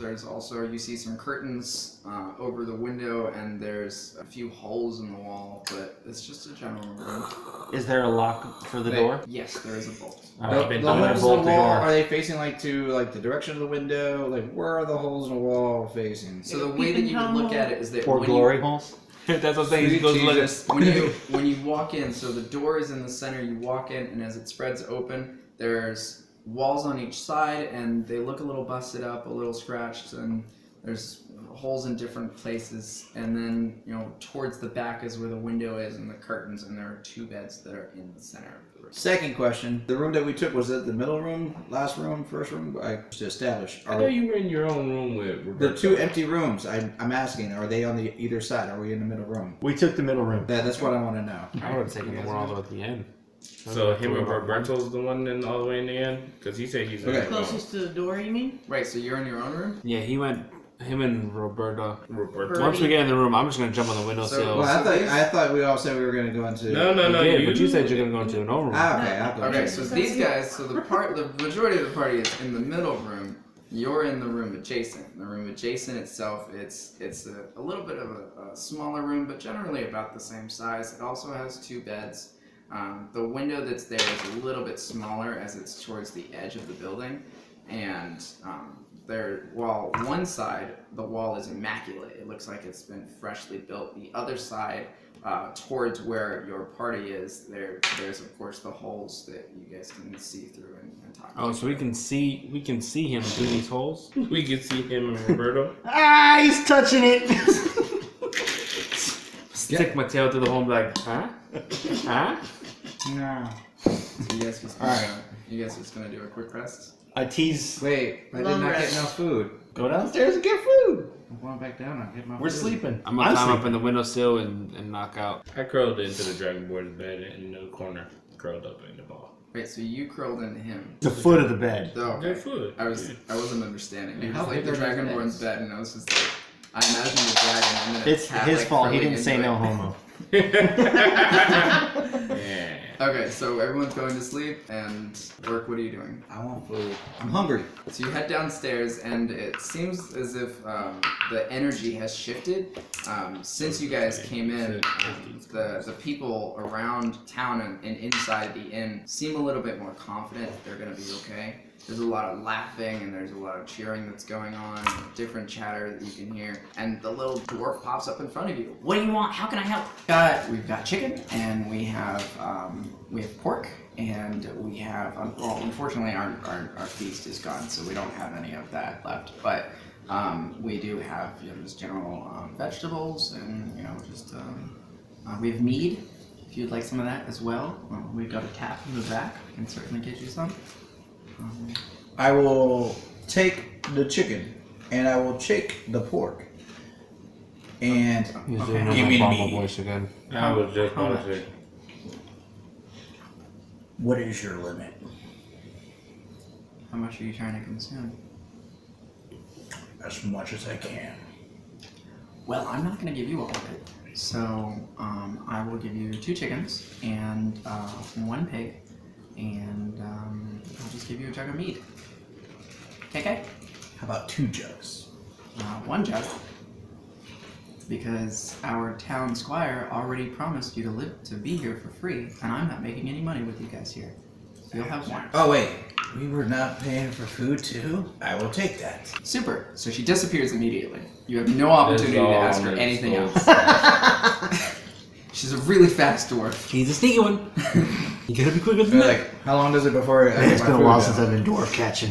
There's also, you see some curtains over the window, and there's a few holes in the wall, but it's just a general room. Is there a lock for the door? Yes, there is a bolt. Alright, been The doing holes in bolt the the wall, door. are they facing like to like the direction of the window? Like where are the holes in the wall facing? So the way that you would look at it is that Or when glory holes? That's what I'm saying. He Sweet goes Jesus. when you walk in, so the door is in the center, you walk in, and as it spreads open, there's walls on each side, and they look a little busted up, a little scratched, and there's holes in different places. And then, towards the back is where the window is and the curtains, and there are 2 beds that are in the center of the room. Second question: the room that we took, was it the middle room, last room, first room? I just established. I know you were in your own room with Roberto. The 2 empty rooms. I'm asking: are they on the either side? Are we in the middle room? We took the middle room. That's what I want to know. I would have taken the one all the way at the end. So him and Roberto's the one in all the way in the end? Because he said he's in Okay. the room. Closest to the door, you mean? Right, so you're in your own room? Yeah, he went. Him and Roberto. Roberto. Once we get in the room, I'm just gonna jump on the windowsill. Well, I thought we all said we were going to go into. No, But you said you're gonna go into an old room. Ah, okay. I'll go. Okay, so these guys, so the majority of the party is in the middle room. You're in the room adjacent. The room adjacent itself, it's a little bit of a smaller room, but generally about the same size. It also has 2 beds. The window that's there is a little bit smaller as it's towards the edge of the building, and while one side the wall is immaculate, it looks like it's been freshly built. The other side towards where your party is, there's of course the holes that you guys can see through and talk. Oh, so we can see him through these holes. We can see him and Roberto. Ah, he's touching it. Stick my tail through the hole and be like, huh? Huh? No. So you guys just All right. you guys just gonna do a quick rest. I tease. Wait, I did Long not rest. get enough food. Go downstairs and get food. I'm going back down. I'll get my We're food. sleeping. I'm gonna climb up sleeping. in the windowsill and knock out. I curled into the Dragonborn's bed in the corner, curled up in the ball. Wait, so you curled into him. The foot of the bed. Oh, Good okay. food. I wasn't understanding. He was How like big the are those Dragonborn's beds? bed, and I was just like, I imagine the dragon and then a It's cat, his like, fault. He curling didn't say into no it. homo. Yeah. Okay, so everyone's going to sleep, and Work, what are you doing? I want food. I'm hungry. So you head downstairs, and it seems as if the energy has shifted since you guys came in. The people around town and inside the inn seem a little bit more confident that they're going to be okay. There's a lot of laughing and there's a lot of cheering that's going on, different chatter that you can hear, and the little dwarf pops up in front of you. What do you want? How can I help? We've got chicken, and we have pork, and we have well, unfortunately our feast is gone, so we don't have any of that left. But we do have just general vegetables, and just we have mead. If you'd like some of that as well, we've got a tap in the back. I can certainly get you some. I will take the chicken and I will take the pork. And He's Okay. doing Give me my the Obama meat. voice again. I was just How about much? to say. what is your limit? How much are you trying to consume? As much as I can. Well, I'm not going to give you all of it. So I will give you 2 chickens and 1 pig, and I'll just give you a jug of mead. Okay? How about 2 jugs? 1 jug. Because our town squire already promised you to be here for free, and I'm not making any money with you guys here. So you'll have 1. Oh wait, we were not paying for food too? I will take that. Super. So she disappears immediately. You have no opportunity to ask her anything else. She's a really fast dwarf. He's a sneaky one. You gotta be quicker than They're that. like, how long does it before I get It's my been a food while down? since I've been dwarf catching.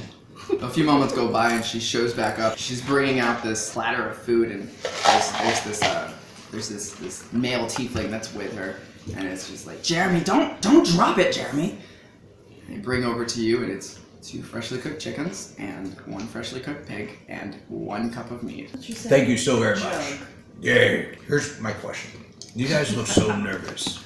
A few moments go by and she shows back up. She's bringing out this platter of food, and there's this male tiefling that's with her, and it's just like, Jeremy, don't drop it, Jeremy. And they bring over to you, and it's 2 freshly cooked chickens and 1 freshly cooked pig and 1 cup of meat. Thank you so very much. Yeah, here's my question. You guys look so nervous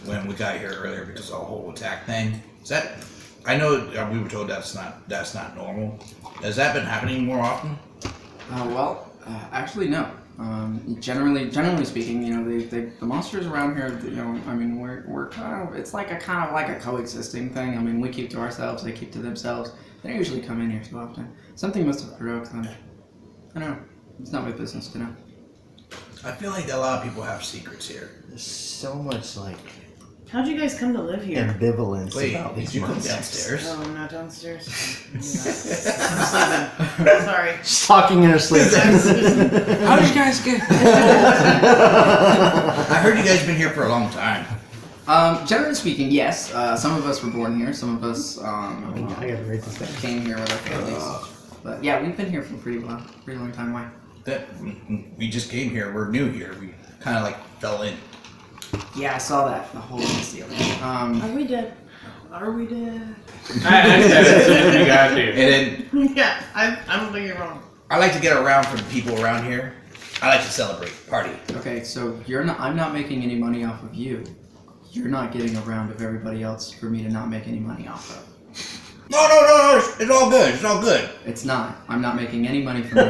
when we got here earlier because of the whole attack thing. Is that? I know we were told that's not normal. Has that been happening more often? Actually, no. Generally speaking, the monsters around here, I mean, we're kind of like a coexisting thing. I mean, we keep to ourselves, they keep to themselves. They don't usually come in here too often. Something must have provoked them. I don't know. It's not my business to know. I feel like a lot of people have secrets here. There's so much like How'd you guys come to live here? ambivalence Wait, about did these you come monsters. downstairs? No, I'm not downstairs. I'm sleeping. Sorry. She's talking in her sleep. How did you guys get? I heard you guys been here for a long time. Generally speaking, yes. Some of us were born here. Some of us I gotta write this down. came here with our families. But yeah, we've been here for a pretty long time. Why? That we just came here. We're new here. We kind of like fell in. Yeah, I saw that. The hole in the ceiling. Are we dead? Are we dead? I said it as soon as we got here. And then Yeah, I don't think you're wrong. I like to get around for the people around here. I like to celebrate, party. Okay, so I'm not making any money off of you. You're not getting a round of everybody else for me to not make any money off of. No, it's all good. It's all good. It's not. I'm not making any money from you.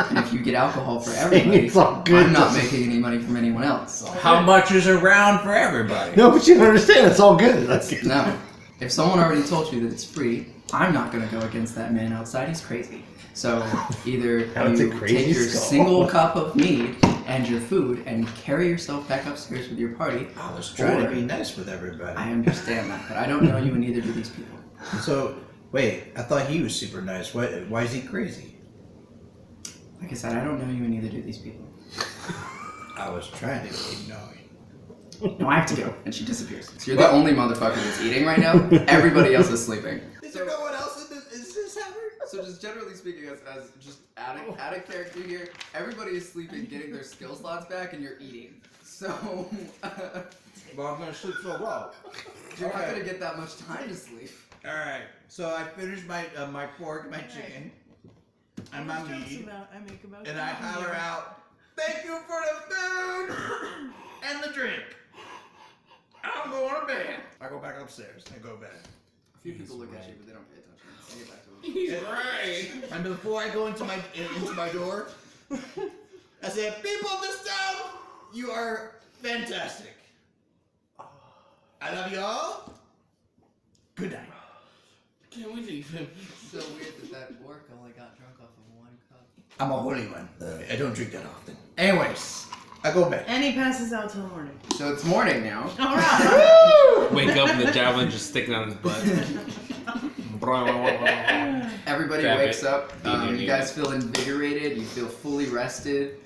And if you get alcohol for everybody, It's all good. I'm not making any money from anyone else. How much is around for everybody? No, but you don't understand. It's all good. That's good. No. If someone already told you that it's free, I'm not going to go against that man outside. He's crazy. So either That's a you crazy take your skull. single cup of mead and your food and carry yourself back upstairs with your party. I was trying to Or- be nice with everybody. I understand that, but I don't know you and neither do these people. So, wait, I thought he was super nice. Why is he crazy? Like I said, I don't know you and neither do these people. I was trying to get knowing. No, I have to go. And she disappears. So you're the only motherfucker that's eating right now. Everybody else is sleeping. Is there no one else in this? Is this happening? So just generally speaking, as just add a character here, everybody is sleeping, getting their skill slots back, and you're eating. So Well, I'm gonna sleep so well. you're not gonna get that much time to sleep. All right. So I finished my my pork, my chicken, and my meat, and I holler out, "Thank you for the food and the drink. I'm going to bed." I go back upstairs and go to bed. A few people look at you, but they don't pay attention. So get back to them. He's right. And before I go into my door, I say, "People of this town, you are fantastic. I love you all. Good night." Can we leave him? So weird that orc only got drunk off of one cup. I'm a holy one. I don't drink that often. Anyways, I go back. And he passes out till morning. So it's morning now. All right. Wake up and the javelin just sticking on his butt. Everybody Grab wakes it. up. You You guys feel invigorated. You feel fully rested.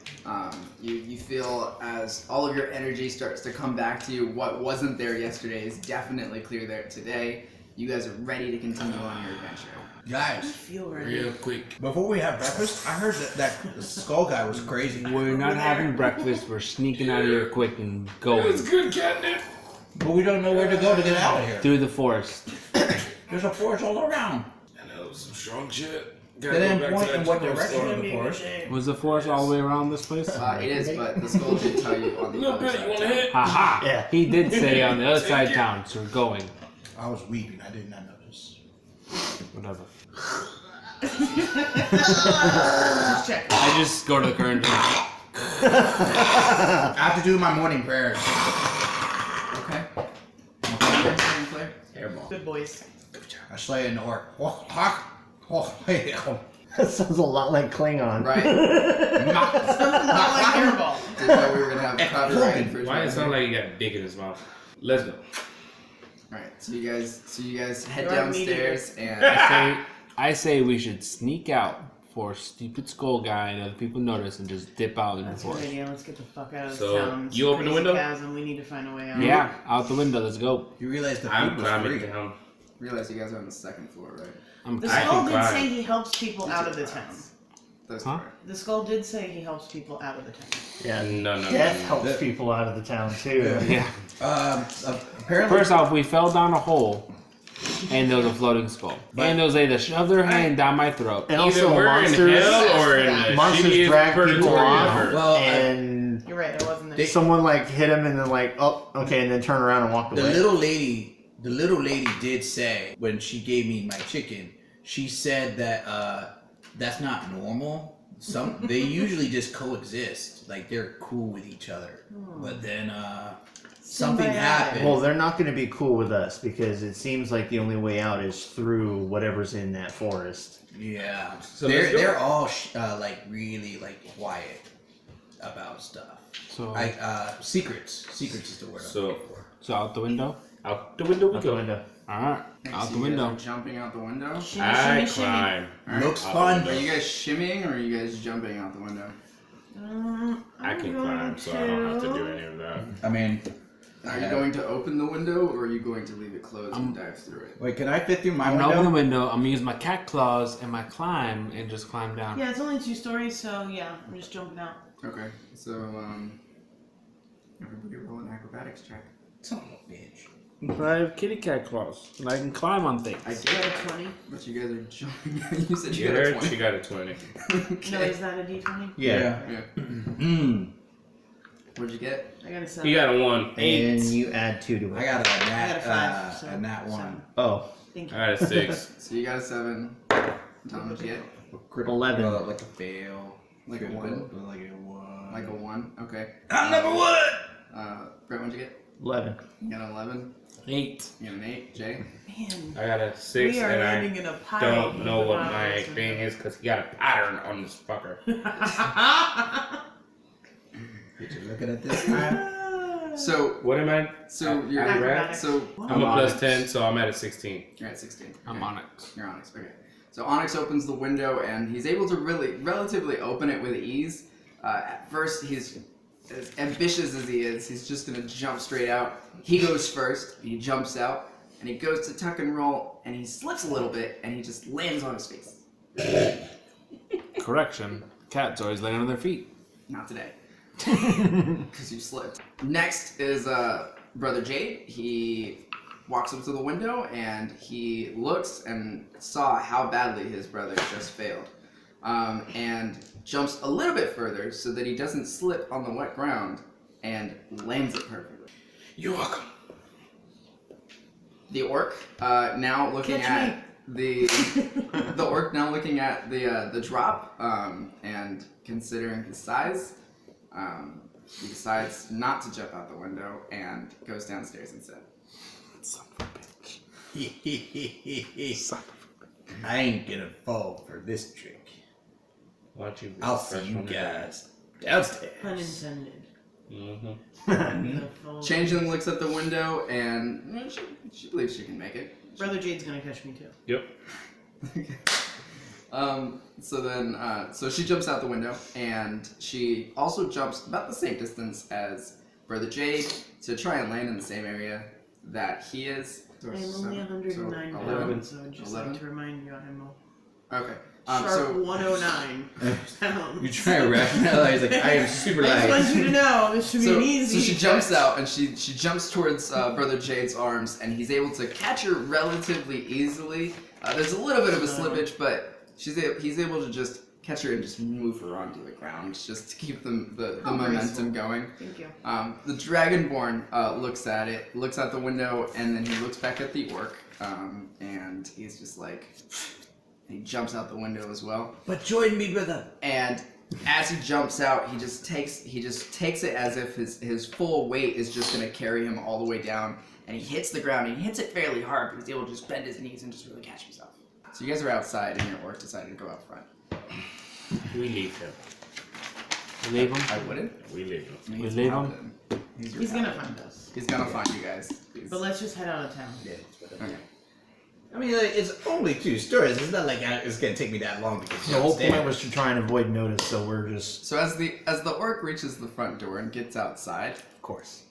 You feel as all of your energy starts to come back to you. What wasn't there yesterday is definitely clear there today. You guys are ready to continue on your adventure. Guys, Feel ready. Real quick. before we have breakfast, I heard that skull guy was crazy. We're not having breakfast. We're sneaking out of here quick and It going was good catnip. But we don't know where to go to get out of here. through the forest. There's a forest all around. I know some strong shit. They didn't point in what direction store. of the forest. Was the forest all the way around this place? It is, but the skull did tell you on the Little other bit, side. you want to hit? Haha. Yeah. He did say on the other side of town, so we're going. I was weeping. I did not notice. Whatever. Just check. I just go to the current. I have to do my morning prayers. Okay. Okay. Hairball. Good boys. I slay an orc. That sounds a lot like Klingon. Right. Not like hairball. Didn't know we were gonna have copyright infringement. Why it sound like you got a dick in his mouth? Let's go. Alright, so you guys head You're downstairs and I say we should sneak out before stupid skull guy and other people notice and just dip out in the That's a good forest. idea. Let's get the fuck out of this So, town. It's you a open the crazy window? Chasm. We need to find a way out. Yeah, out the window. Let's go. You realize the I'm food was climbing free. down. realize you guys are on the second floor, right? The I skull can did climb. say he helps people out of the town. Those Huh? four. The skull did say he helps people out of the town. Yeah. No. Death helps people out of the town too. Yeah. Apparently, First off, we fell down a hole, and there was a floating skull. And there was a to shove their hand down my throat. And Either also we're monsters, in hell or in the monsters shittiest drag people purgatory off, ever. Well, and You're right, I wasn't there. someone like hit him and then like, oh, okay, and then turn around and walk the away. little lady did say when she gave me my chicken, she said that that's not normal. They usually just coexist, like they're cool with each other. But then something Symbiotic. happened. Well, they're not going to be cool with us because it seems like the only way out is through whatever's in that forest. Yeah, So let's go. they're all like really like quiet about stuff. So, Secrets is the word. So out the window. out the window we Out the go. window. All right, Okay, out so the you guys window. are jumping out the window. Shimmy, I shimmy, shimmy. climb. Alright. Looks Out fun. the Are you guys shimmying or are you guys jumping out the window? I can climb, so I don't have to do any of that. I mean, Are you going to open the window or are you going to leave it closed and dive through it? wait, can I fit through my I'm gonna window? open the window. I'm gonna use my cat claws and my climb and just climb down. Yeah, it's only 2 stories, so yeah, I'm just jumping out. Okay, so everybody roll an acrobatics check. Son of a bitch. I have kitty cat claws and I can climb on things. I You did, got a 20? but you guys are jumping. You said you Get got a her, 20. she got a 20. No, is that a d20? Yeah. Yeah. What'd you get? I got a 7. He got a 1. And 8. you add 2 to it. I got a I nat, got a 5. so a nat one. 7. Oh, Thank I you. got a 6. So you got a 7. Tom, what'd you get? 11. Like a fail. Like a 1? Like a 1. Like a 1? Okay. I'm number 1! Brett, what'd you get? 11. You got an 11. 8. You got an 8. Jay? Man, I got a 6, we are and landing I in a pile. don't know of what my flowers. thing is because he got a pattern on this fucker. Did you look at this time? So, What am I? so you're Acrobatics. so I'm a Onyx. plus 10, so I'm at a 16. You're at 16. I'm Okay. Onyx. You're Onyx. Okay. So Onyx opens the window and he's able to relatively open it with ease. At first, he's as ambitious as he is, he's just gonna jump straight out. He goes first. He jumps out, and he goes to tuck and roll, and he slips a little bit, and he just lands on his face. Correction. Cats always land on their feet. Not today, because you slipped. Next is Brother Jade. He walks up to the window, and he looks and saw how badly his brother just failed, and jumps a little bit further so that he doesn't slip on the wet ground, and lands it perfectly. You're welcome. The orc now looking Catch at the orc now looking at the drop and considering his size, he decides not to jump out the window and goes downstairs instead. Son of a bitch. Son of a bitch. I ain't gonna fall for this trick. Why don't you? I'll see you guys downstairs. Pun intended. Mm-hmm. Changeling looks at the window and she believes she can make it. Brother Jade's gonna catch me too. Yep. So she jumps out the window, and she also jumps about the same distance as Brother Jade to try and land in the same area that he is. So I'm only 109 so pounds, so just 11? like to remind you, I'm Okay. sharp 109 pounds. You try to rationalize like I am super I just want light. you to know this should be an easy. So she jumps out and she jumps towards Brother Jade's arms, and he's able to catch her relatively easily. There's a little bit of a slippage, but he's able to just catch her and just move her onto the ground, just to keep the momentum going. Thank you. The Dragonborn looks at it, looks out the window, and then he looks back at the orc, and he's just like, he jumps out the window as well. But join me, brother. And as he jumps out, he just takes it as if his full weight is just gonna carry him all the way down, and he hits the ground, and he hits it fairly hard, but he's able to just bend his knees and just really catch himself. So you guys are outside, and your orc decided to go out front. We leave him. We leave him? I wouldn't. We leave him. He's We leave him? paladin. He's your He's gonna paladin. find us. He's gonna find you guys. But let's just head out of town. Okay. I mean, like, it's only 2 stories. It's not like it's gonna take me that long to get The whole downstairs. point was to try and avoid notice, so we're just, So as the orc reaches the front door and gets outside, of course.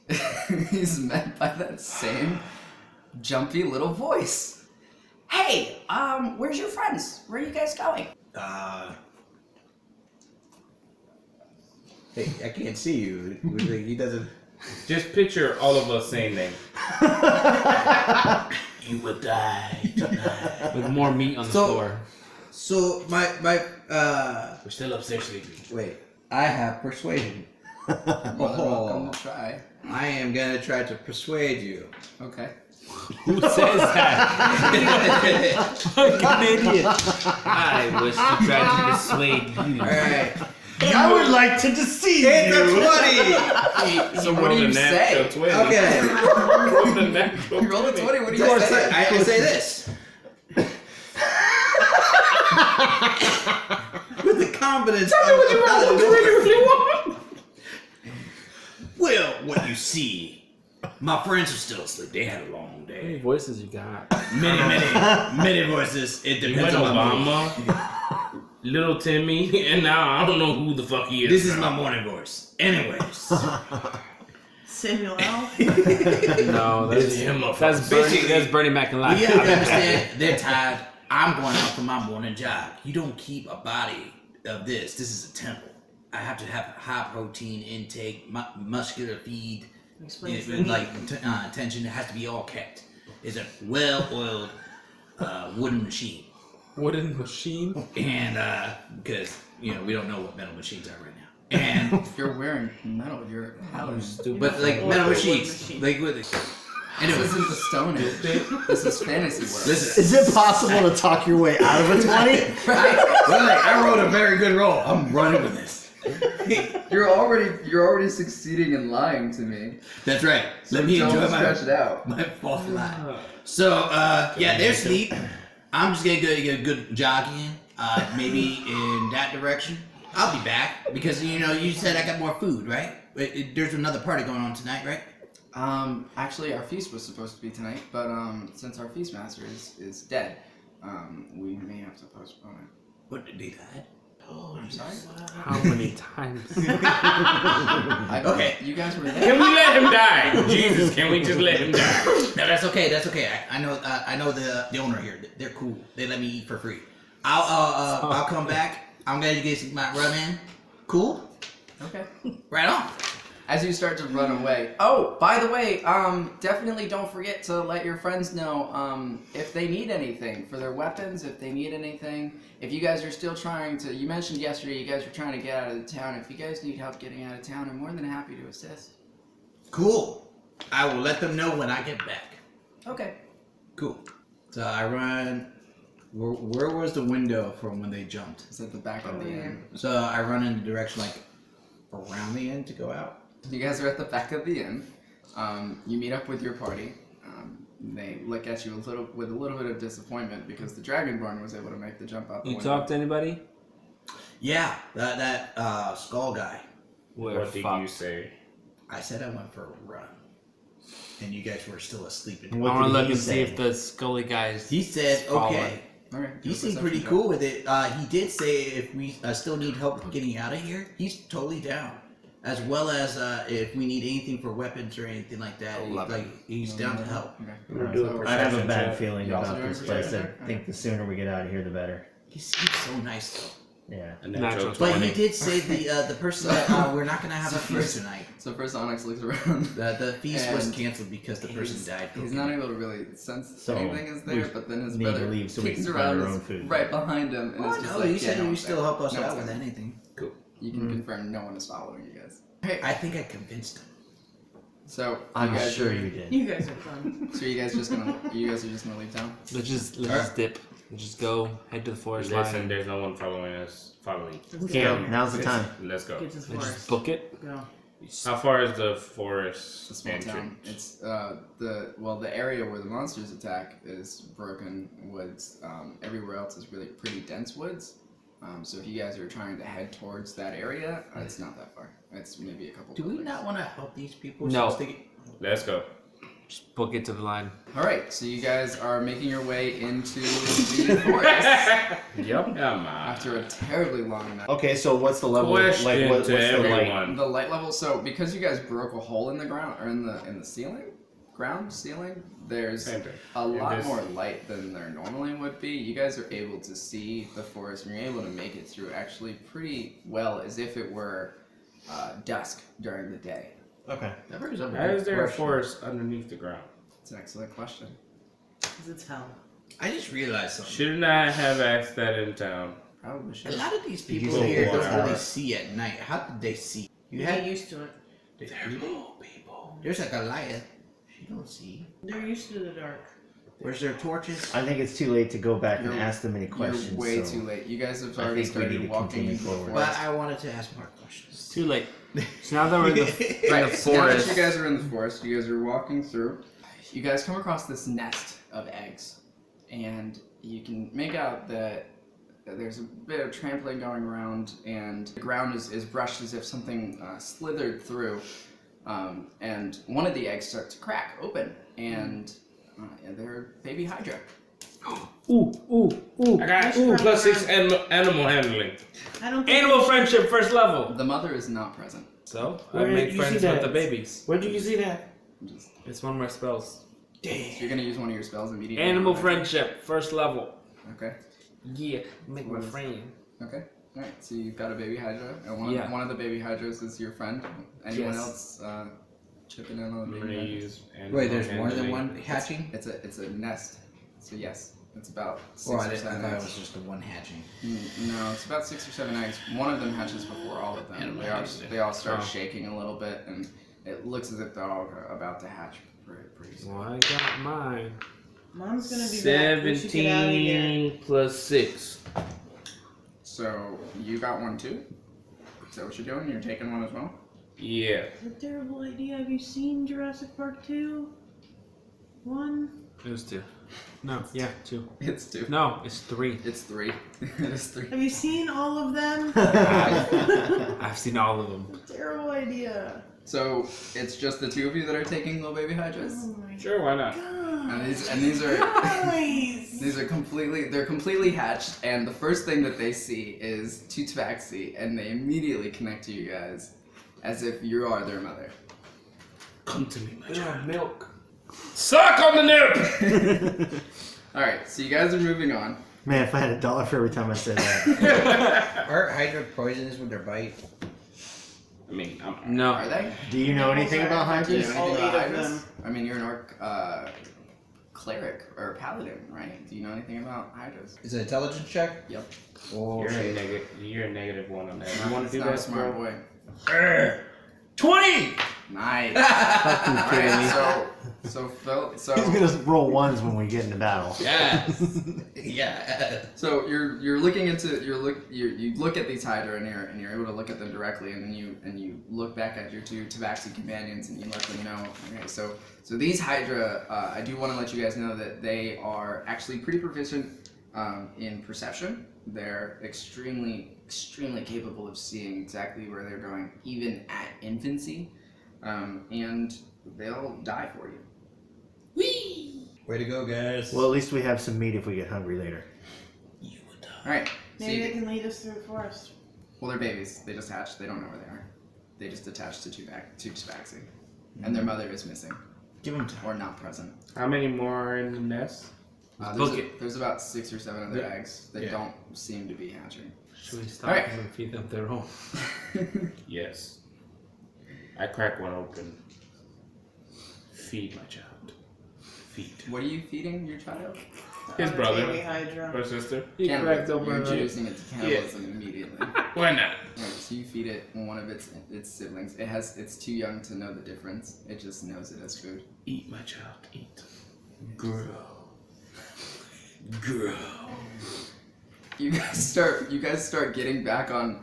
he's met by that same jumpy little voice. Hey, where's your friends? Where are you guys going? Hey, I can't see you. He doesn't. Just picture all of us saying that. You will die tonight. With more meat on the So- floor. So my We're still upstairs sleeping. wait. I have persuasion. Welcome to try. I am gonna try to persuade you. Okay. Who says that? Fucking idiot. I wish to try to persuade you. All right. I would like to deceive It's a 20. So what do you say? Okay. Rolled a natural You rolled a 20. What do Of you course, say? I say this. With the confidence. Tell me what you want. Well, what you see. My friends are still asleep. They had a long How many day. voices you got? Many voices. It You depends went on my mood. Obama, Little Timmy, and now I don't know who the fuck he is. This is my morning voice. Anyways. Samuel L. No, that's him, that's Bernie Mac and You Life. have to understand, they're tired. I'm going out for my morning jog. You don't keep a body of this. This is a temple. I have to have a high protein intake, muscular feed, Explains the tension. It has to be all kept. It's a well-oiled wooden machine. Wooden machine? And because, we don't know what metal machines are right now. And If you're wearing metal, you're Stupid. but like Or metal wood machines, machine. like with This anyway. isn't the Stone Age. This is fantasy world. Listen, Is it possible to talk your way out of a 20? I rolled a very good roll. I'm running with this. You're already succeeding in lying to me. That's right. So Let me don't enjoy stretch it out. my false lie. So yeah, they're asleep. I'm just gonna go get a good jog in. Maybe in that direction. I'll be back because you said I got more food, right? There's another party going on tonight, right? Actually, our feast was supposed to be tonight, but since our feast master is dead, we may have to postpone it. What did he die? Oh, I'm sorry. How many times? Okay. You guys were there. Can we let him die? Jesus, can we just let him die? No, that's okay. That's okay. I know the owner here. They're cool. They let me eat for free. I'll come back. I'm gonna get my run in. Cool. Okay. Right on. As you start to run away. Oh, by the way, definitely don't forget to let your friends know if they need anything for their weapons, if they need anything. If you guys are still trying to, you mentioned yesterday you guys were trying to get out of the town. If you guys need help getting out of town, I'm more than happy to assist. Cool. I will let them know when I get back. Okay. Cool. So I run. Where was the window from when they jumped? It's at the back of the inn. So I run in the direction like around the inn to go out. You guys are at the back of the inn. You meet up with your party. They look at you with a little bit of disappointment because the Dragonborn was able to make the jump out the You window. talk to anybody? Yeah, that skull guy. What did you say? I said I went for a run, and you guys were still asleep. I want to look and see if the Scully guys. He said following. okay. Okay. He seemed pretty cool with it. He did say if we still need help getting out of here, he's totally down. As well as if we need anything for weapons or anything like that, he's down to help. Okay. I have a bad feeling You also about doing this place. I perception? think the sooner we get out of here, the better. He seems so nice though. Yeah. A Natural natural But 20. he did say the person that we're not gonna have a feast tonight. So first Onyx looks around. The feast was And canceled because the person died. He's not able to really sense So, anything is there, we but then his need to brother leave so we peeks can find around our own is food. right behind him and Oh is just no, like, you said no you one's still there. help us No out one's with there. anything. Cool. You can confirm no one is following you guys. Hey, I think I convinced him. so I'm you guys sure you did. You guys are fun. So you guys are just gonna leave town? Let's just dip. Let's just go head to the forest Listen, line. there's no one following us. Following. Let's Cam, go. Now's the time. Let's go. Get to the Let's just forest. book it. Go. How far is the forest It's a small town. entrance? It's the area where the monsters attack is broken woods. Everywhere else is really pretty dense woods. So if you guys are trying to head towards that area, it's not that far. It's maybe a couple. Do we buildings. not want to help these people? No. since they- Let's go. Just book it to the line. All right, so you guys are making your way into the forest Yep. Come on. after a terribly long night. Okay, so what's the level? Question what's to the light? everyone. The light level. So because you guys broke a hole in the ground or in the ceiling, there's Same thing. a lot this- more light than there normally would be. You guys are able to see the forest, and you're able to make it through actually pretty well, as if it were dusk during the day. Okay. That brings up a How good is there a question. forest underneath the ground? It's an excellent question. Because it's hell. I just realized something. Shouldn't I have asked that in town? Probably A should. lot of these you people say here water? don't really see at night. How did they see? You You had get used to it. people. There's like a light. She don't see. They're used to the dark. Where's their torches? I think it's too late to go back and You're- ask them any questions. You're way so too late. You guys have I already think we started need to walking continue into the forward. But forest. I wanted to ask more questions. It's too late. So now that we're in the, Right, so now that forest. you guys are in the forest, you guys are walking through, you guys come across this nest of eggs, and you can make out that there's a bit of trampling going around, and the ground is brushed as if something slithered through, and one of the eggs starts to crack open, and they're baby Hydra. ooh. I got +6 animal handling. I don't think Animal friendship, first level. The mother is not present. So Where I make did you friends see with that? the babies. Where did you see that? Just, It's one of my spells. so you're gonna use one of your spells immediately. Animal on Hydra. friendship, first level. Okay. Yeah, make my friend. Okay. All right. So you've got a baby Hydra, and Yeah. one of the baby Hydras is your friend. Anyone Yes. else chipping in on the I'm baby gonna Hydras? use animal Wait, there's more than handling. one hatching? It's a nest. So yes, it's about 6 Or I or thought 7 it eggs. was just the one hatching. No, it's about 6 or 7 eggs. One of them hatches before all of them. Animal They all, handling. they all start Oh. shaking a little bit, and it looks as if they're all about to hatch pretty soon. Well, I got mine. Mom's gonna be back. We should get out of here. 17 +6. So you got one too? Is that what you're doing? You're taking one as well? Yeah. It's a terrible idea. Have you seen Jurassic Park 2? 1? It was 2. No, yeah, 2. It's 2. No, it's 3. It's 3. It is 3. Have you seen all of them? I've seen all of them. Terrible idea. So it's just the 2 of you that are taking little baby Hydras? Oh my Sure, why not? god. And these are Guys! they're completely hatched, and the first thing that they see is two tabaxi, and they immediately connect to you guys as if you are their mother. Come to me, my We don't child. have milk. Suck on the nip! Alright, so you guys are moving on. Man, if I had $1 for every time I said that. Aren't Hydra poisonous with their bite? I mean, No. Are they? Do you know anything about Do you know hydras? anything All about 8 of hydras? them. I mean, you're an orc cleric or paladin, right? Do you know anything about hydras? Is it an intelligence check? Yep. Oh, you're a shit. negative. You're a -1 on that. Not- You want it's to do not that, a smart bro? boy. 20! Nice. Fucking kidding me. Alright, so Phil, so He's gonna roll ones when we get into battle. Yes. Yeah. So you're looking into you look at these hydra and you're able to look at them directly, and then you look back at your two tabaxi companions and you let them know. Okay, so these hydra, I do want to let you guys know that they are actually pretty proficient in perception. They're extremely capable of seeing exactly where they're going, even at infancy, and they'll die for you. Way to go, guys. Well, at least we have some meat if we get hungry later. All right. So Maybe you- they can lead us through the forest. Well, they're babies. They just hatched. They don't know where they are. They just attached to two tabaxi, and their mother is missing Give them time. or not present. How many more are in the nest? There's, there's about 6 or 7 other Yeah. eggs that Yeah. don't seem to be hatching. Should we stop Alright. them and feed them their own? Yes. I crack one open. Feed my child. Feed. What are you feeding your child? His Other brother. baby hydra. Or sister. He Cannibalism. cracked open You're a- introducing it to cannibalism immediately. Why not? Right, so you feed it one of its siblings. It's too young to know the difference. It just knows it as food. Eat, my child. Eat. Grow. Grow. You guys start getting back on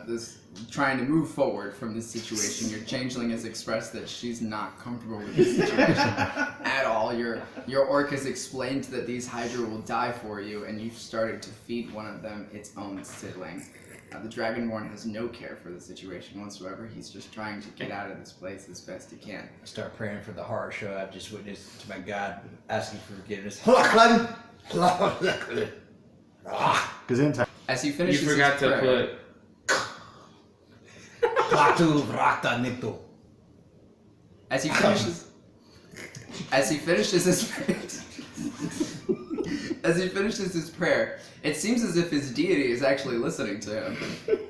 this, trying to move forward from this situation. Your changeling has expressed that she's not comfortable with this situation at all. Your orc has explained that these hydra will die for you, and you've started to feed one of them its own sibling. The Dragonborn has no care for the situation whatsoever. He's just trying to get out of this place as best he can. I start praying for the horror show I've just witnessed to my God, asking for forgiveness. Because in time. As he You finishes forgot his to prayer, put. As he finishes his prayer, it seems as if his deity is actually listening to him,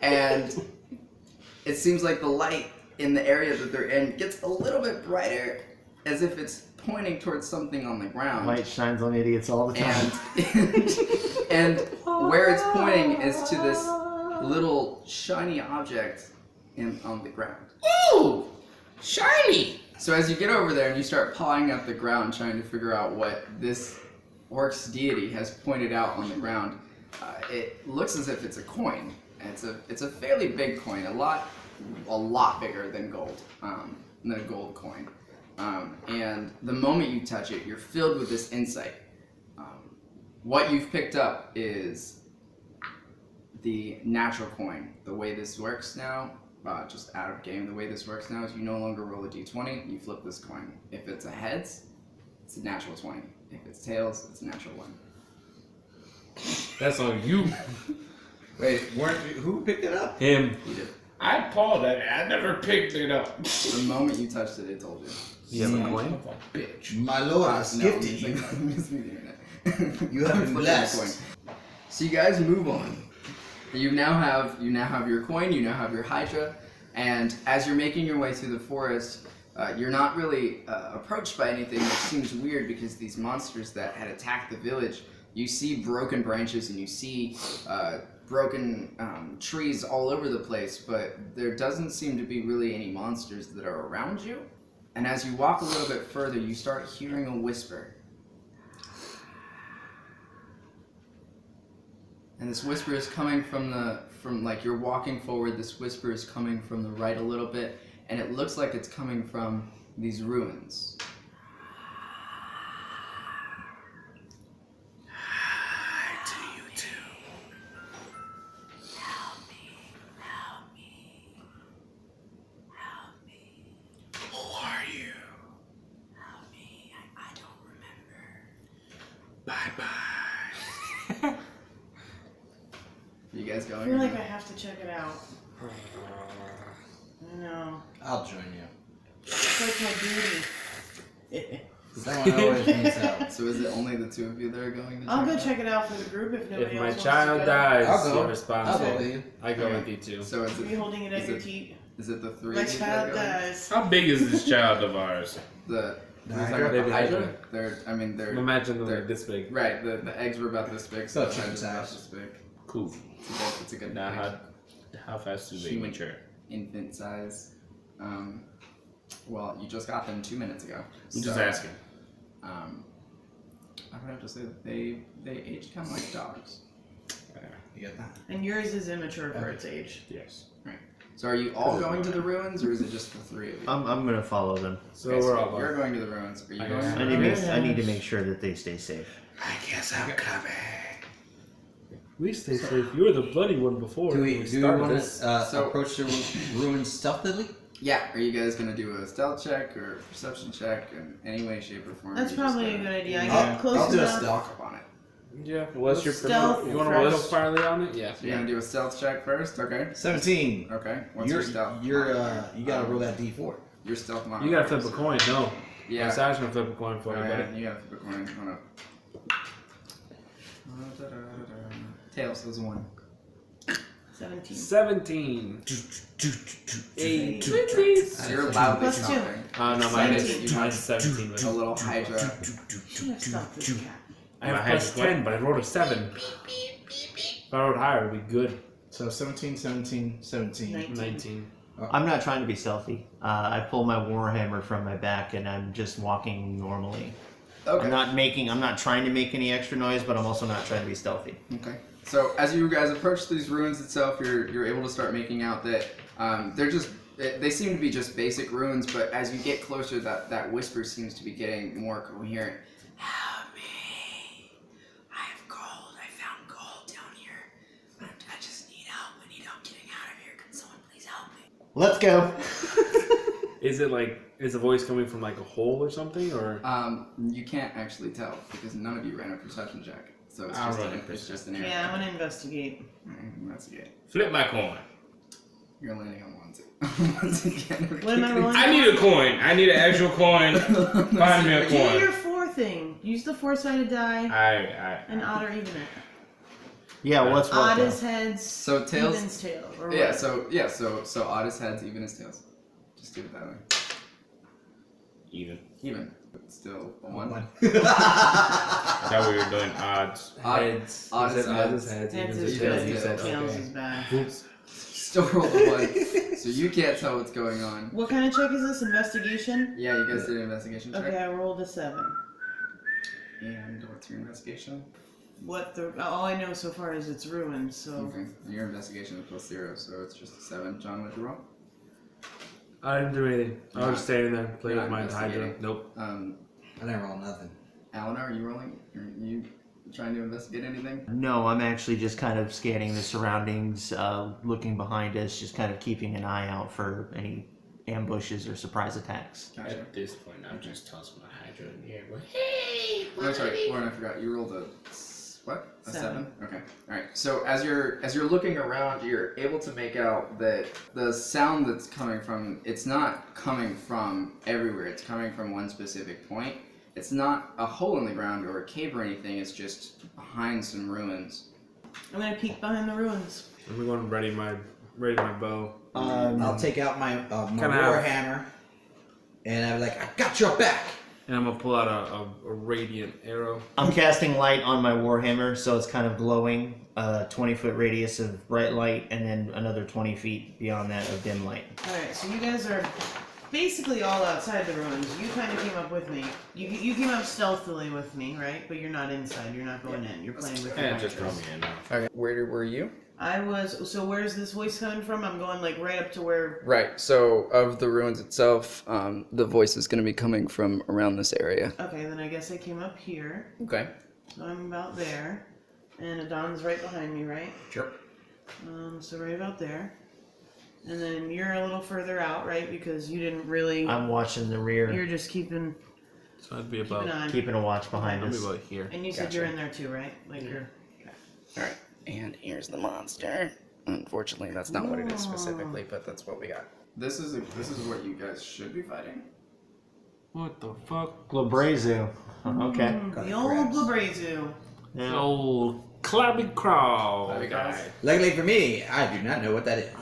and it seems like the light in the area that they're in gets a little bit brighter, as if it's pointing towards something on the ground. Light shines on idiots all the time. And where it's pointing is to this little shiny object on the ground. Ooh! Shiny! So as you get over there and you start pawing at the ground trying to figure out what this orc's deity has pointed out on the ground, it looks as if it's a coin. And it's a fairly big coin, a lot bigger than gold, than a gold coin. And the moment you touch it, you're filled with this insight. What you've picked up is the natural coin. The way this works now, just out of game, the way this works now is you no longer roll a d20, you flip this coin. If it's a heads, it's a natural 20. If it's tails, it's a natural 1. That's on you. Wait, who picked it up? Him. You did. I pawed at it. I never picked it up. The moment you touched it, it told you. You have a coin? Son of a bitch. My lord has No, I'm gifted using, you. I'm using the internet. You have I'm been flipping the blessed. coin. So you guys move on. You now have your coin. You now have your hydra, and as you're making your way through the forest, you're not really approached by anything, which seems weird because these monsters that had attacked the village, you see broken branches and you see broken trees all over the place, but there doesn't seem to be really any monsters that are around you. And as you walk a little bit further, you start hearing a whisper. And this whisper is coming from like you're walking forward, this whisper is coming from the right a little bit, and it looks like it's coming from these ruins. Hi to you too. Who are you? I don't remember. Bye you guys I going? feel or like no? I have to check it out. I know. I'll join you. It's like my duty. Someone always needs help. So is it only the two of you that are going to I'll go it out? check it out for the group if nobody If else my wants child to go. dies, I'll go. you're I'll responsible. go with you. I go Okay. with you too. So Are you holding it at your teat? is it the three My of you that are child going? dies. How big is this child of ours? The The we're talking Hydra? about the Baby Hydra. Hydra? They're Imagine them they're- like this big. right. The eggs were about this big, so Oh, the chicken Hydra's about size. this big. Cool. It's a good Now, big how fast do they Human. mature? infant size. Well, you just got them 2 minutes ago. I'm just so, asking. I would have to say that they age kind of like dogs. You get that? And yours is immature for its age. Yes. So are you all going to the ruins, or is it just the three of you? I'm gonna follow them. So Okay, we're all you're going to the ruins. Are you going? To I the need, ruins? I need to make sure that they stay safe. I guess I'm coming. We stay safe. You were the bloody one before. Do we want to So- approach the ruins stealthily? Yeah. Are you guys gonna do a stealth check or a perception check in any way, shape, or form? That's You just probably a gotta good idea. I I'll- get close I'll do a enough. stealth. walk up on it. Yeah. What's your Stealth You want to roll first. partly on it? Yeah. So you're gonna do a stealth check first, okay? 17. Okay. What's your stealth? You gotta roll that D4. Your stealth You gotta flip a modifier. coin. No. Yeah. Massage gonna flip a coin for Oh, you, yeah, buddy. you gotta flip a coin. Hold up. Tails is 1. 17. 17. 8. So you're loudly Plus two. stomping. No, Seventeen. mine's 17. A little Hydra. Should have stopped this cat. I have plus 10, but I rolled a 7. If I rolled higher, it'd be good. So 17, 17, 17. 19. I'm not trying to be stealthy. I pull my warhammer from my back and I'm just walking normally. Okay. I'm not trying to make any extra noise, but I'm also not trying to be stealthy. Okay. So as you guys approach these ruins itself, you're able to start making out that they seem to be just basic ruins, but as you get closer, that whisper seems to be getting more coherent. Help me! I have gold. I found gold down here. I just need help. I need help getting out of here. Can someone please help me? Let's go. Is the voice coming from like a hole or something, or? You can't actually tell because none of you ran a perception check. So it's I'll just run a it's just an area. Yeah, I want to investigate. Investigate. Flip my coin. You're landing on one once again. What am I rolling? I need a coin. I need an actual coin. Find me a Do your coin. 4 thing. Use the 4-sided die and odd or even it. Yeah, what's what? Odd though? is heads, So tails. even's tail. Or Yeah. what? So odd is heads, even is tails. Just do it that way. Even. Even. But still a 1. I thought we were doing odds. Heads. Odd is heads. heads. Heads Evens is is tails, tails. you You said tails okay. is bad. Still roll a 1. So you can't tell what's going on. What kind of check is this? Investigation? Yeah, you guys did an investigation check. Okay, I rolled a 7. And what's your investigation? All I know so far is it's ruined, so. Okay. Your investigation is plus 0, so it's just a 7. John, what did you roll? I didn't do anything. I was just standing there playing You're with not my Hydra. investigating. Nope. I didn't roll nothing. Alan, are you rolling? Are you trying to investigate anything? No, I'm actually just kind of scanning the surroundings, looking behind us, just kind of keeping an eye out for any ambushes or surprise attacks. Gotcha. At this point, I'm just tossing my Hydra in the air. Going, hey, Oh, sorry, Lauren, I forgot. You rolled a what? A 7? Okay. All right. So as you're looking around, you're able to make out that the sound that's coming from, it's not coming from everywhere. It's coming from one specific point. It's not a hole in the ground or a cave or anything. It's just behind some ruins. I'm gonna peek behind the ruins. I'm going to ready my bow. I'll take out my Can I war have- hammer, and I'm like, I got your back. And I'm gonna pull out a radiant arrow. I'm casting light on my warhammer, so it's kind of glowing. 20-foot radius of bright light, and then another 20 feet beyond that of dim light. Alright, so you guys are basically all outside the ruins. You kind of came up with me. You came up stealthily with me, right? But you're not inside. You're not going in. You're playing with your And just throw Hydras. me in now. Okay. Where were you? I was. So where's this voice coming from? I'm going like right up to where. Right. So of the ruins itself, the voice is going to be coming from around this area. Okay, then I guess I came up here. Okay. So I'm about there, and Adon's right behind me, right? Sure. So right about there, and then you're a little further out, right? Because you didn't really. I'm watching the rear, You're just keeping So I'd be an about. eye. keeping a watch behind I'd be us. about here. And you said Gotcha. you're in there too, right? Like you're. All right. And here's the monster. Unfortunately, that's not what it is specifically, but that's what we got. This is what you guys should be fighting. What the fuck? Glabrezu. Okay. The old Glabrezu. The old Clabby Crawl guy. Luckily for me, I do not know what that is.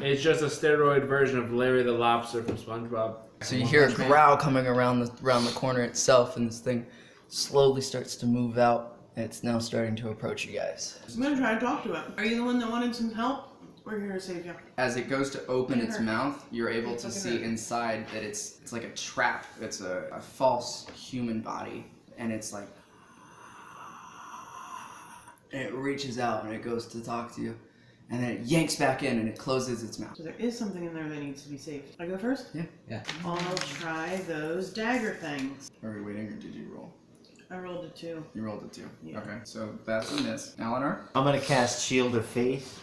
It's just a steroid version of Larry the Lobster from SpongeBob. So you hear a growl coming around the corner itself, and this thing slowly starts to move out. And it's now starting to approach you guys. I'm gonna try to talk to it. Are you the one that wanted some help? We're here to save you. As it goes to open its mouth, you're able to see inside that it's like a trap. It's a false human body, and it's like, and it reaches out and it goes to talk to you, and then it yanks back in and it closes its mouth. So there is something in there that needs to be saved. I go first? Yeah. I'll try those dagger things. Are we waiting, or did you roll? I rolled a 2. You rolled a 2. Yeah. Okay, so that's a miss. Eleanor? I'm gonna cast Shield of Faith.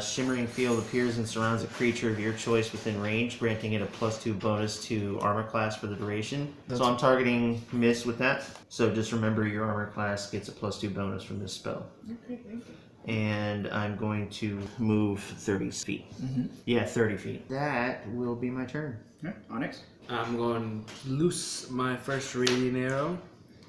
Shimmering field appears and surrounds a creature of your choice within range, granting it a +2 bonus to armor class for the duration. So I'm targeting miss with that. So just remember your armor class gets a +2 bonus from this spell. Okay, thank you. And I'm going to move 30 feet. Yeah, 30 feet. That will be my turn. Okay, Onyx? I'm going to loose my first radiant arrow.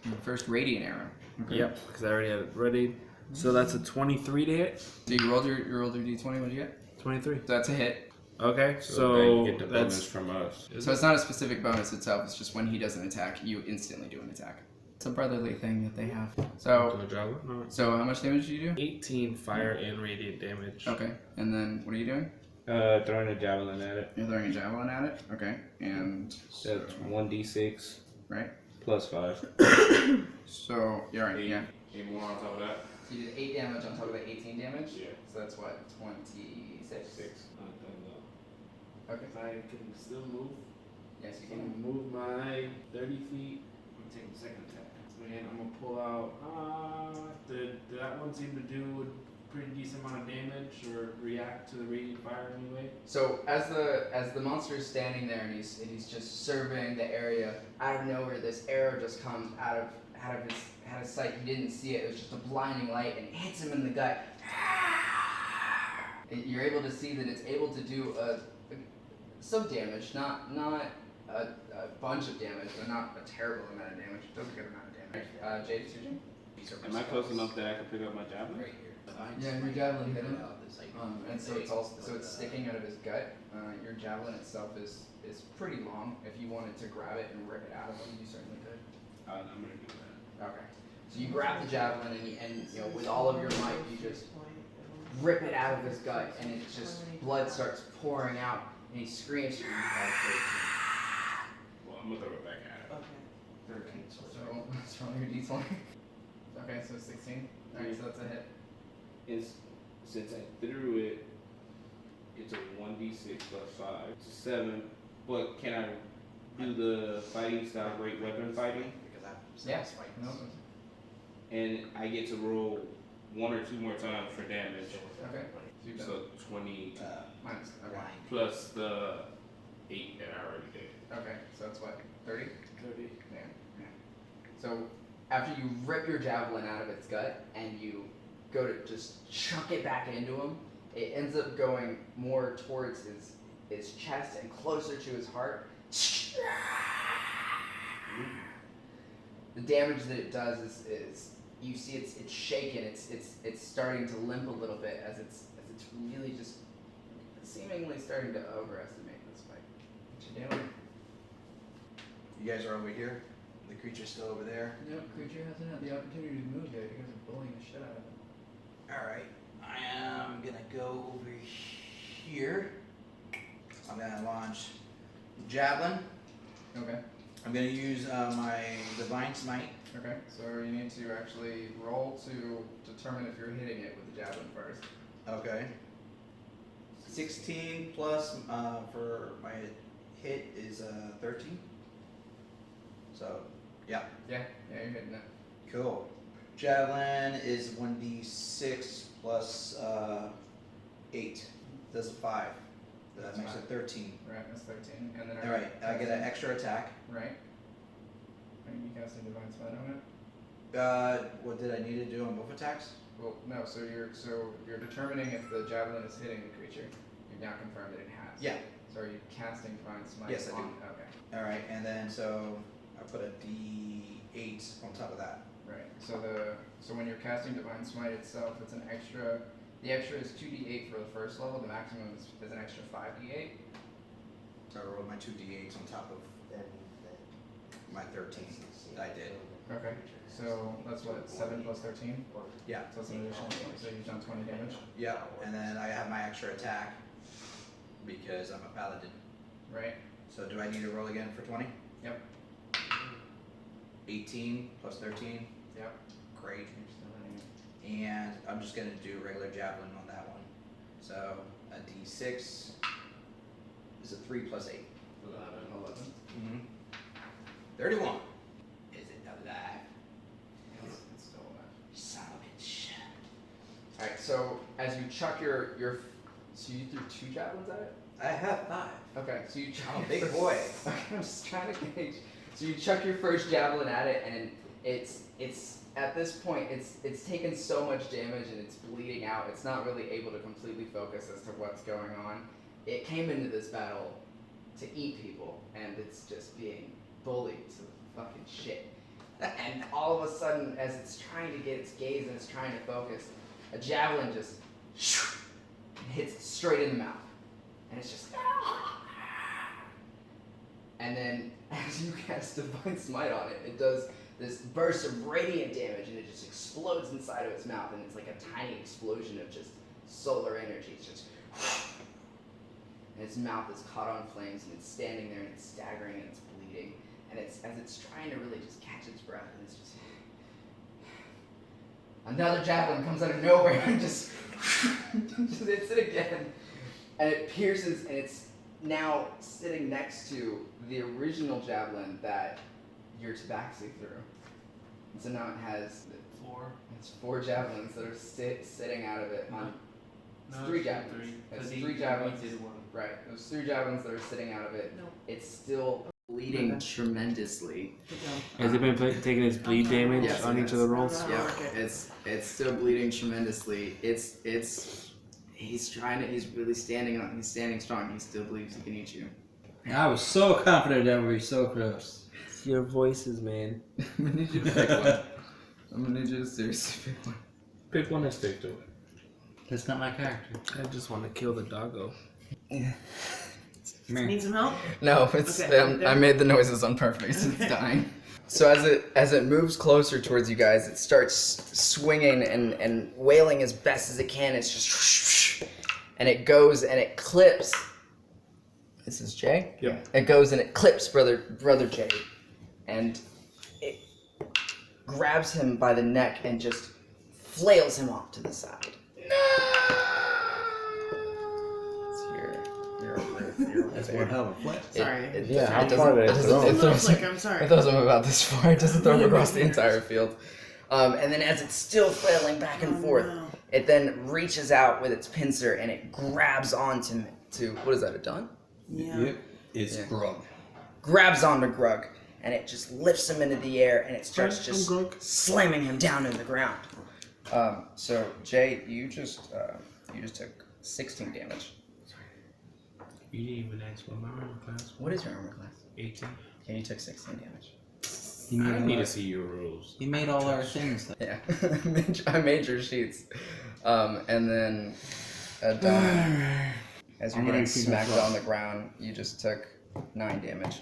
Your first radiant arrow. Okay. Yep, because I already had it ready. So that's a 23 to hit. So you rolled your d20. What did you get? 23. That's a hit. Okay, So so then you get the bonus that's from us. So it's not a specific bonus itself. It's just when he does an attack, you instantly do an attack. It's a brotherly thing that they have. So how much damage do you do? 18 fire and radiant damage. Okay, and then what are you doing? Throwing a javelin at it. You're throwing a javelin at it. Okay, and That's 1d6 right. plus 5. So you're right. Yeah. 8 more on top of that. So you did 8 damage on top of the 18 damage. Yeah. So that's what, 26. 6. Okay. I can still move. Yes, you So I'm can. gonna move my 30 feet. I'm gonna take the second attack. And I'm gonna pull out. Did that one seem to do a pretty decent amount of damage or react to the radiant fire anyway? So as the monster is standing there and he's just surveying the area, out of nowhere this arrow just comes out of his sight. He didn't see it. It was just a blinding light and it hits him in the gut. You're able to see that it's able to do some damage, not a bunch of damage, but not a terrible amount of damage. It does a good amount of damage. Jade, it's your turn. Am I close enough that I can pick up my javelin? Yeah, your javelin hit him. And so it's sticking out of his gut. Your javelin itself is pretty long. If you wanted to grab it and rip it out of him, you certainly could. I'm gonna do that. Okay. So you grab the javelin and you know with all of your might you just rip it out of his gut and it just blood starts pouring out and he screams. Well, I'm gonna throw it back at it. Okay. 13. So roll your d20. Okay, so 16. Alright, so that's a hit. Since I threw it, it's a 1d6 plus 5. It's a 7. But can I do the fighting style great weapon fighting? Yeah. No. And I get to roll 1 or 2 more times for damage. Okay. So you've done So 20 minus. Okay. plus the 8 that I already did. Okay, so that's what? 30? 30. Yeah. So after you rip your javelin out of its gut and you go to just chuck it back into him, it ends up going more towards his chest and closer to his heart. The damage that it does is you see it's shaken, it's starting to limp a little bit as it's really just seemingly starting to overestimate this fight. What you doing? You guys are over here. The creature's still over there. No, creature hasn't had the opportunity to move yet. You guys are bullying the shit out of him. Alright. I am gonna go over here. I'm gonna launch javelin. Okay. I'm gonna use my divine smite. Okay. So you need to actually roll to determine if you're hitting it with the javelin first. Okay. 16 plus for my hit is 13. So yeah. Yeah, you're hitting it. Cool. Javelin is 1d6 plus 8. That's a 5. That That's makes 5. it 13. Right, that's 13. And then Alright, I get an extra attack. Right. Are you casting divine smite on it? What did I need to do on both attacks? Well, no. So you're determining if the javelin is hitting the creature. You've now confirmed that it has. Yeah. So are you casting Divine Smite? Yes, I do. Okay. All right, and then so I put a D8 on top of that. Right. So when you're casting Divine Smite itself, it's an extra. The extra is 2d8 for the first level. The maximum is an extra 5d8. So I rolled my 2 D8s on top of my 13 that I did. Okay. So that's what 7 plus 13. Yeah. So it's an additional 20. So you've done 20 damage. Yeah, and then I have my extra attack because I'm a paladin. Right. So do I need to roll again for 20? Yep. 18 plus 13. Yep. Great. You're still hitting it. And I'm just going to do regular javelin on that one. So a D6 is a 3 plus 8. 11. Mm-hmm. 31. Is it alive? It's still alive. Son of a bitch. All right. So as you chuck your so you threw 2 javelins at it. I have 5. Okay. So you chuck I'm a your big first- boy. Okay, I'm just trying to gauge. So you chuck your first javelin at it, and it's at this point it's taken so much damage and it's bleeding out. It's not really able to completely focus as to what's going on. It came into this battle to eat people, and it's just being bullied to fucking shit. And all of a sudden, as it's trying to get its gaze and it's trying to focus, a javelin just hits it straight in the mouth, and it's just. And then, as you cast Divine Smite on it, it does this burst of radiant damage, and it just explodes inside of its mouth, and it's like a tiny explosion of just solar energy. It's just, and its mouth is caught on flames, and it's standing there, and it's staggering, and it's bleeding, and it's as it's trying to really just catch its breath, and it's just. Another javelin comes out of nowhere and just hits it again, and it pierces, and it's now sitting next to the original javelin that your tabaxi threw. And so now it has 4. it's 4 javelins that are sitting out of it. It's 3 javelins. It's 3 He javelins. did 1. Right. Those 3 javelins that are sitting out of it. Nope. It's still bleeding tremendously. Good job. Has it been taking its bleed damage Yes, on it each of the has. rolls? I'll Yeah, work it. it's still bleeding tremendously. He's really standing strong. He still believes he can eat you. I was so confident that would be so close. It's your voices, man. I'm gonna need you to pick one. I'm gonna need you to seriously pick one. Pick one and stick to it. That's not my character. I just want to kill the doggo. Need some help? No, it's Okay, I made the noises on purpose. It's dying. So as it moves closer towards you guys, it starts swinging and wailing as best as it can. It's just and it goes and it clips. This is Jay. Yep. It goes and it clips brother Jay, and it grabs him by the neck and just flails him off to the side. That's one hell of a flip. Sorry. Yeah, how it far did it doesn't- throw? it It looks throws- like I'm sorry. It throws him about this far. It doesn't throw him across the entire field. And then as it's still flailing back and forth, no. it then reaches out with its pincer and it grabs onto what is that, a dun? Yeah. Yep. It's Yeah. grub. Grabs onto Grug and it just lifts him into the air and it starts just slamming him down in the ground. So Jay, you just took 16 damage. You didn't even ask what my armor class. What is your armor class? 18. Yeah, you took 16 damage. He made I all need our, to see your rules. he made all our things. Yeah, I made your sheets. And then Dom, as you're I'm getting gonna keep smacked myself. on the ground, you just took 9 damage.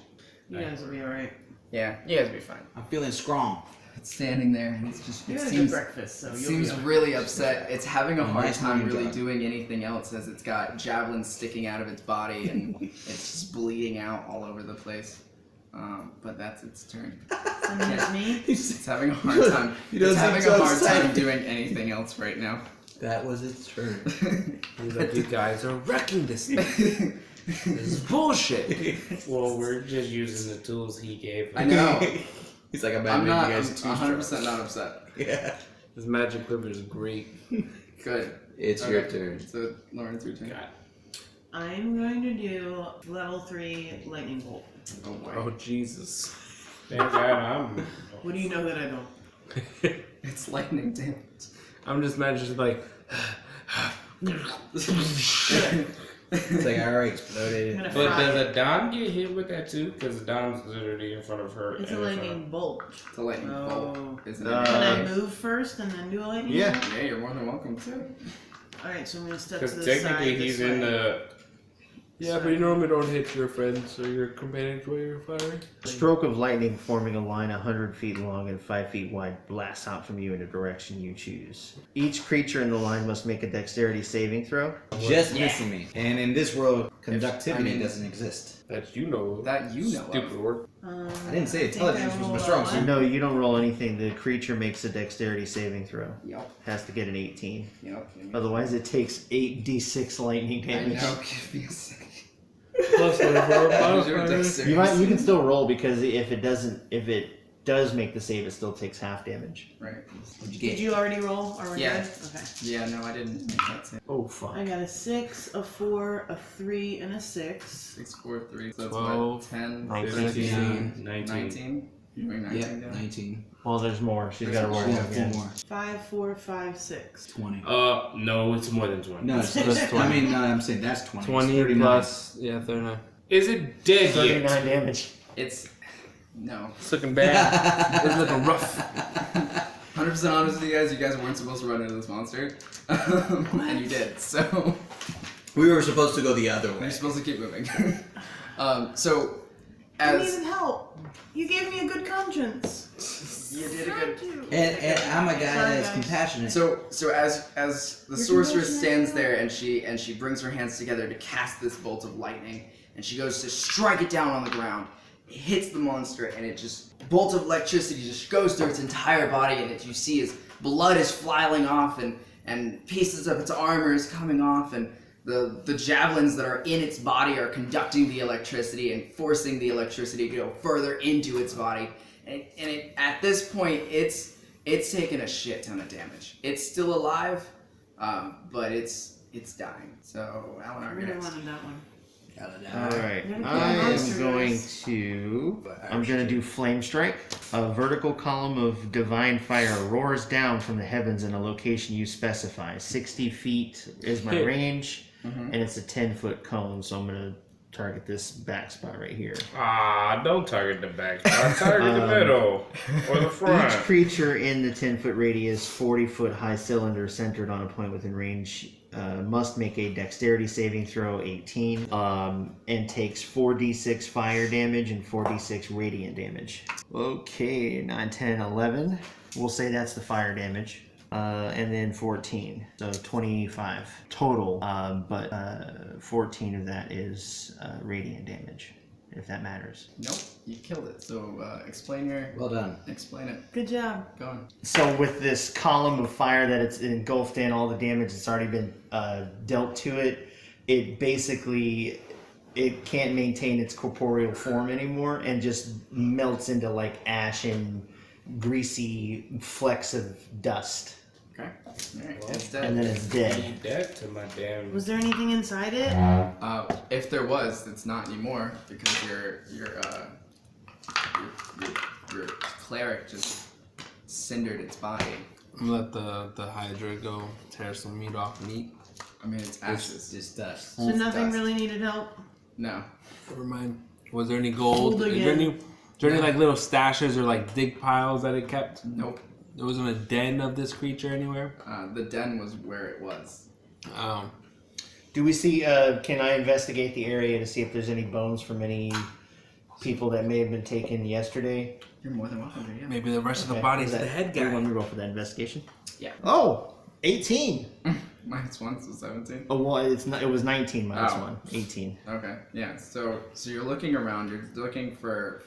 You guys will be alright. Yeah, you guys will be fine. I'm feeling strong. It's standing there and it's just, You it had a good seems, breakfast, so it you'll seems be alright. really upset. It's having a A hard nice time morning really jog. doing anything else as it's got javelins sticking out of its body and it's just bleeding out all over the place. But that's its turn. And then it's me. It's having a hard time. He doesn't It's having seem a so hard time excited. doing anything else right now. That was its turn. He's like, you guys are wrecking this thing. This is bullshit. Well, we're just using the tools he gave us. I know. He's like, I'm I'm not. you I'm guys too 100% not upset. Yeah. This magic quiver is great. Good. It's your turn. So Lauren's your turn. God. I'm going to do level 3 lightning bolt. Oh boy. Oh, Jesus. Thank God I'm. What do you know that I don't? It's lightning damage. I'm just imagining like. It's like I already exploded. I'm gonna But fry does it. a Don get hit with that too? Because Don's literally in front of her. It's a and in front lightning bolt. It's a lightning bolt, Oh. isn't Uh, it? Can I move first and then do a lightning Yeah. bolt? Yeah, you're more than welcome to. Alright, so I'm gonna step to Because the side. technically he's this in way. the. Yeah, but you normally don't hit your friends or your companions while you're firing. Stroke of lightning forming a line 100 feet long and 5 feet wide blasts out from you in a direction you choose. Each creature in the line must make a dexterity saving throw. Just missing me. And in this world, conductivity I mean- doesn't exist. That you know. That you know Stupid of. work. I didn't say I think intelligence I was my rolled strong a suit. one. No, you don't roll anything. The creature makes a dexterity saving throw. Yep. Has to get an 18. Yep. Otherwise, it takes 8d6 lightning I damage. know. Give me a second. Plus whatever Use your modifier. dexterity. You can still roll because if it does make the save, it still takes half damage. Right. What'd you Did get? you already roll? Are we Yeah. good? Okay. Yeah, no, I didn't make that save. Oh fuck. I got a 6, a 4, a 3, and a 6. 6, 4, 3. So that's 12, what? 10, 19. 15, 19. 19. You're doing 19 Yep, down? 19. Well, there's more. She's got to roll Yeah, again. 4 more. 5, 4, 5, 6. 20. No, it's more than 20. No, it's That's 20. I mean, no, I'm saying that's 20. 20 It's 39. plus, yeah, 39. Is it dead yet? 39 damage. It's. No. It's looking bad. It's looking rough. 100% honest with you guys weren't supposed to run into this monster. And you did, so. We were supposed to go the other way. You're supposed to keep moving. So, I as. needed help. You gave me a good conscience. You did a good. And I'm a guy Sorry, that's guys. compassionate. So as the You're sorceress compassionate. stands there and she brings her hands together to cast this bolt of lightning, and she goes to strike it down on the ground. It hits the monster, and it just bolt of electricity just goes through its entire body, and you see his blood is flying off, and pieces of its armor is coming off, and the javelins that are in its body are conducting the electricity and forcing the electricity to go further into its body. And at this point, it's taken a shit ton of damage. It's still alive, but it's dying. So, I Eleanor, really you're next. wanted that one. Alright, Never I played am going monsters. to. I'm going to do Flame Strike. A vertical column of divine fire roars down from the heavens in a location you specify. 60 feet is my range, and it's a 10-foot cone, so I'm going to target this back spot right here. Ah, don't target the back. Target the middle or the front. Each creature in the 10-foot radius, 40-foot high cylinder centered on a point within range must make a dexterity saving throw, 18, and takes 4d6 fire damage and 4d6 radiant damage. Okay, 9, 10, 11. We'll say that's the fire damage. And then 14, so 25 total, but 14 of that is radiant damage, if that matters. Nope, you killed it. So explain it. Good job. Go on. So with this column of fire that it's engulfed in, all the damage that's already been dealt to it, it basically, it can't maintain its corporeal form anymore and just melts into like ash and greasy flecks of dust. Okay. All right. It's dead. And then it's dead. Need that to my damn. Was there anything inside it? If there was, it's not anymore because your cleric just cindered its body. I'm gonna let the Hydra go tear some meat off and eat. I mean, it's ashes. Just dust. So nothing dust. really needed help? No. Never mind. Was there any gold? Fold Is there again. any like little stashes or like dig piles that it kept? Nope. There wasn't a den of this creature anywhere. The den was where it was. Do we see, can I investigate the area to see if there's any bones from any people that may have been taken yesterday? You're more than welcome to, yeah. Maybe the rest of the Okay, body's is that- the head Do you want guy. me to roll for that investigation? Yeah. Oh, 18. -1, so 17. Oh, well, it's not, it was 19 minus Oh. 1. 18. Okay, yeah. So you're looking around. You're looking for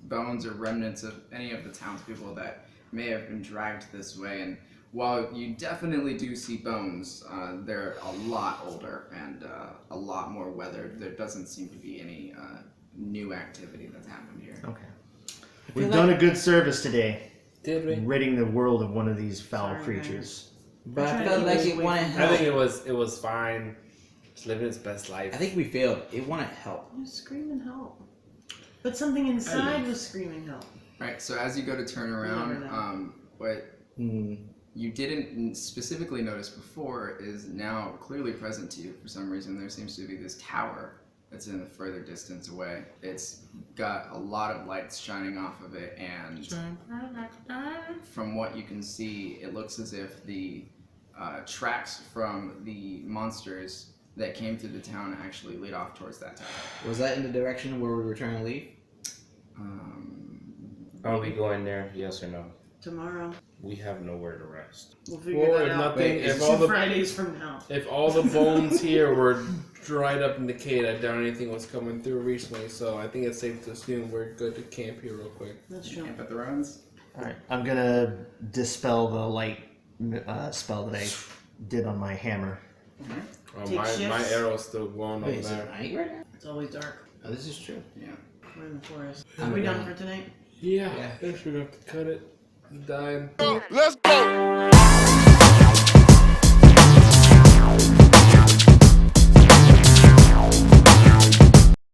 bones or remnants of any of the townspeople that may have been dragged this way. And while you definitely do see bones, they're a lot older and a lot more weathered. There doesn't seem to be any new activity that's happened here. Okay. We've done a good service today, Did we? ridding the world of one of these foul Sorry, creatures. But I trying to felt keep like this it away wanted from- I help. think it was fine. Just living its best life. I think we failed. It wanted help. It was screaming help. But something inside was screaming help. Right. So as you go to turn around, Remember that. what Hmm. you didn't specifically notice before is now clearly present to you. For some reason, there seems to be this tower that's in the further distance away. It's got a lot of lights shining off of it, and from what you can see, it looks as if the tracks from the monsters that came through the town actually lead off towards that tower. Was that in the direction where we were trying to leave? Are we going there? Yes or no? Tomorrow. We have nowhere to rest. We'll figure Well, that if out. nothing, Wait, if Two all the Fridays from now. if all the bones here were dried up and decayed, I doubt anything was coming through recently. So I think it's safe to assume we're good to camp here real quick. That's true. Camp at the ruins. Alright, I'm gonna dispel the light spell that I did on my hammer. Oh, Take my shifts. arrow's still glowing Wait, over is there. it night right now? It's always dark. Oh, this is true. Yeah. We're in the forest. Are we done for tonight? Yeah, I guess we're gonna have to cut it. Dying. Let's go.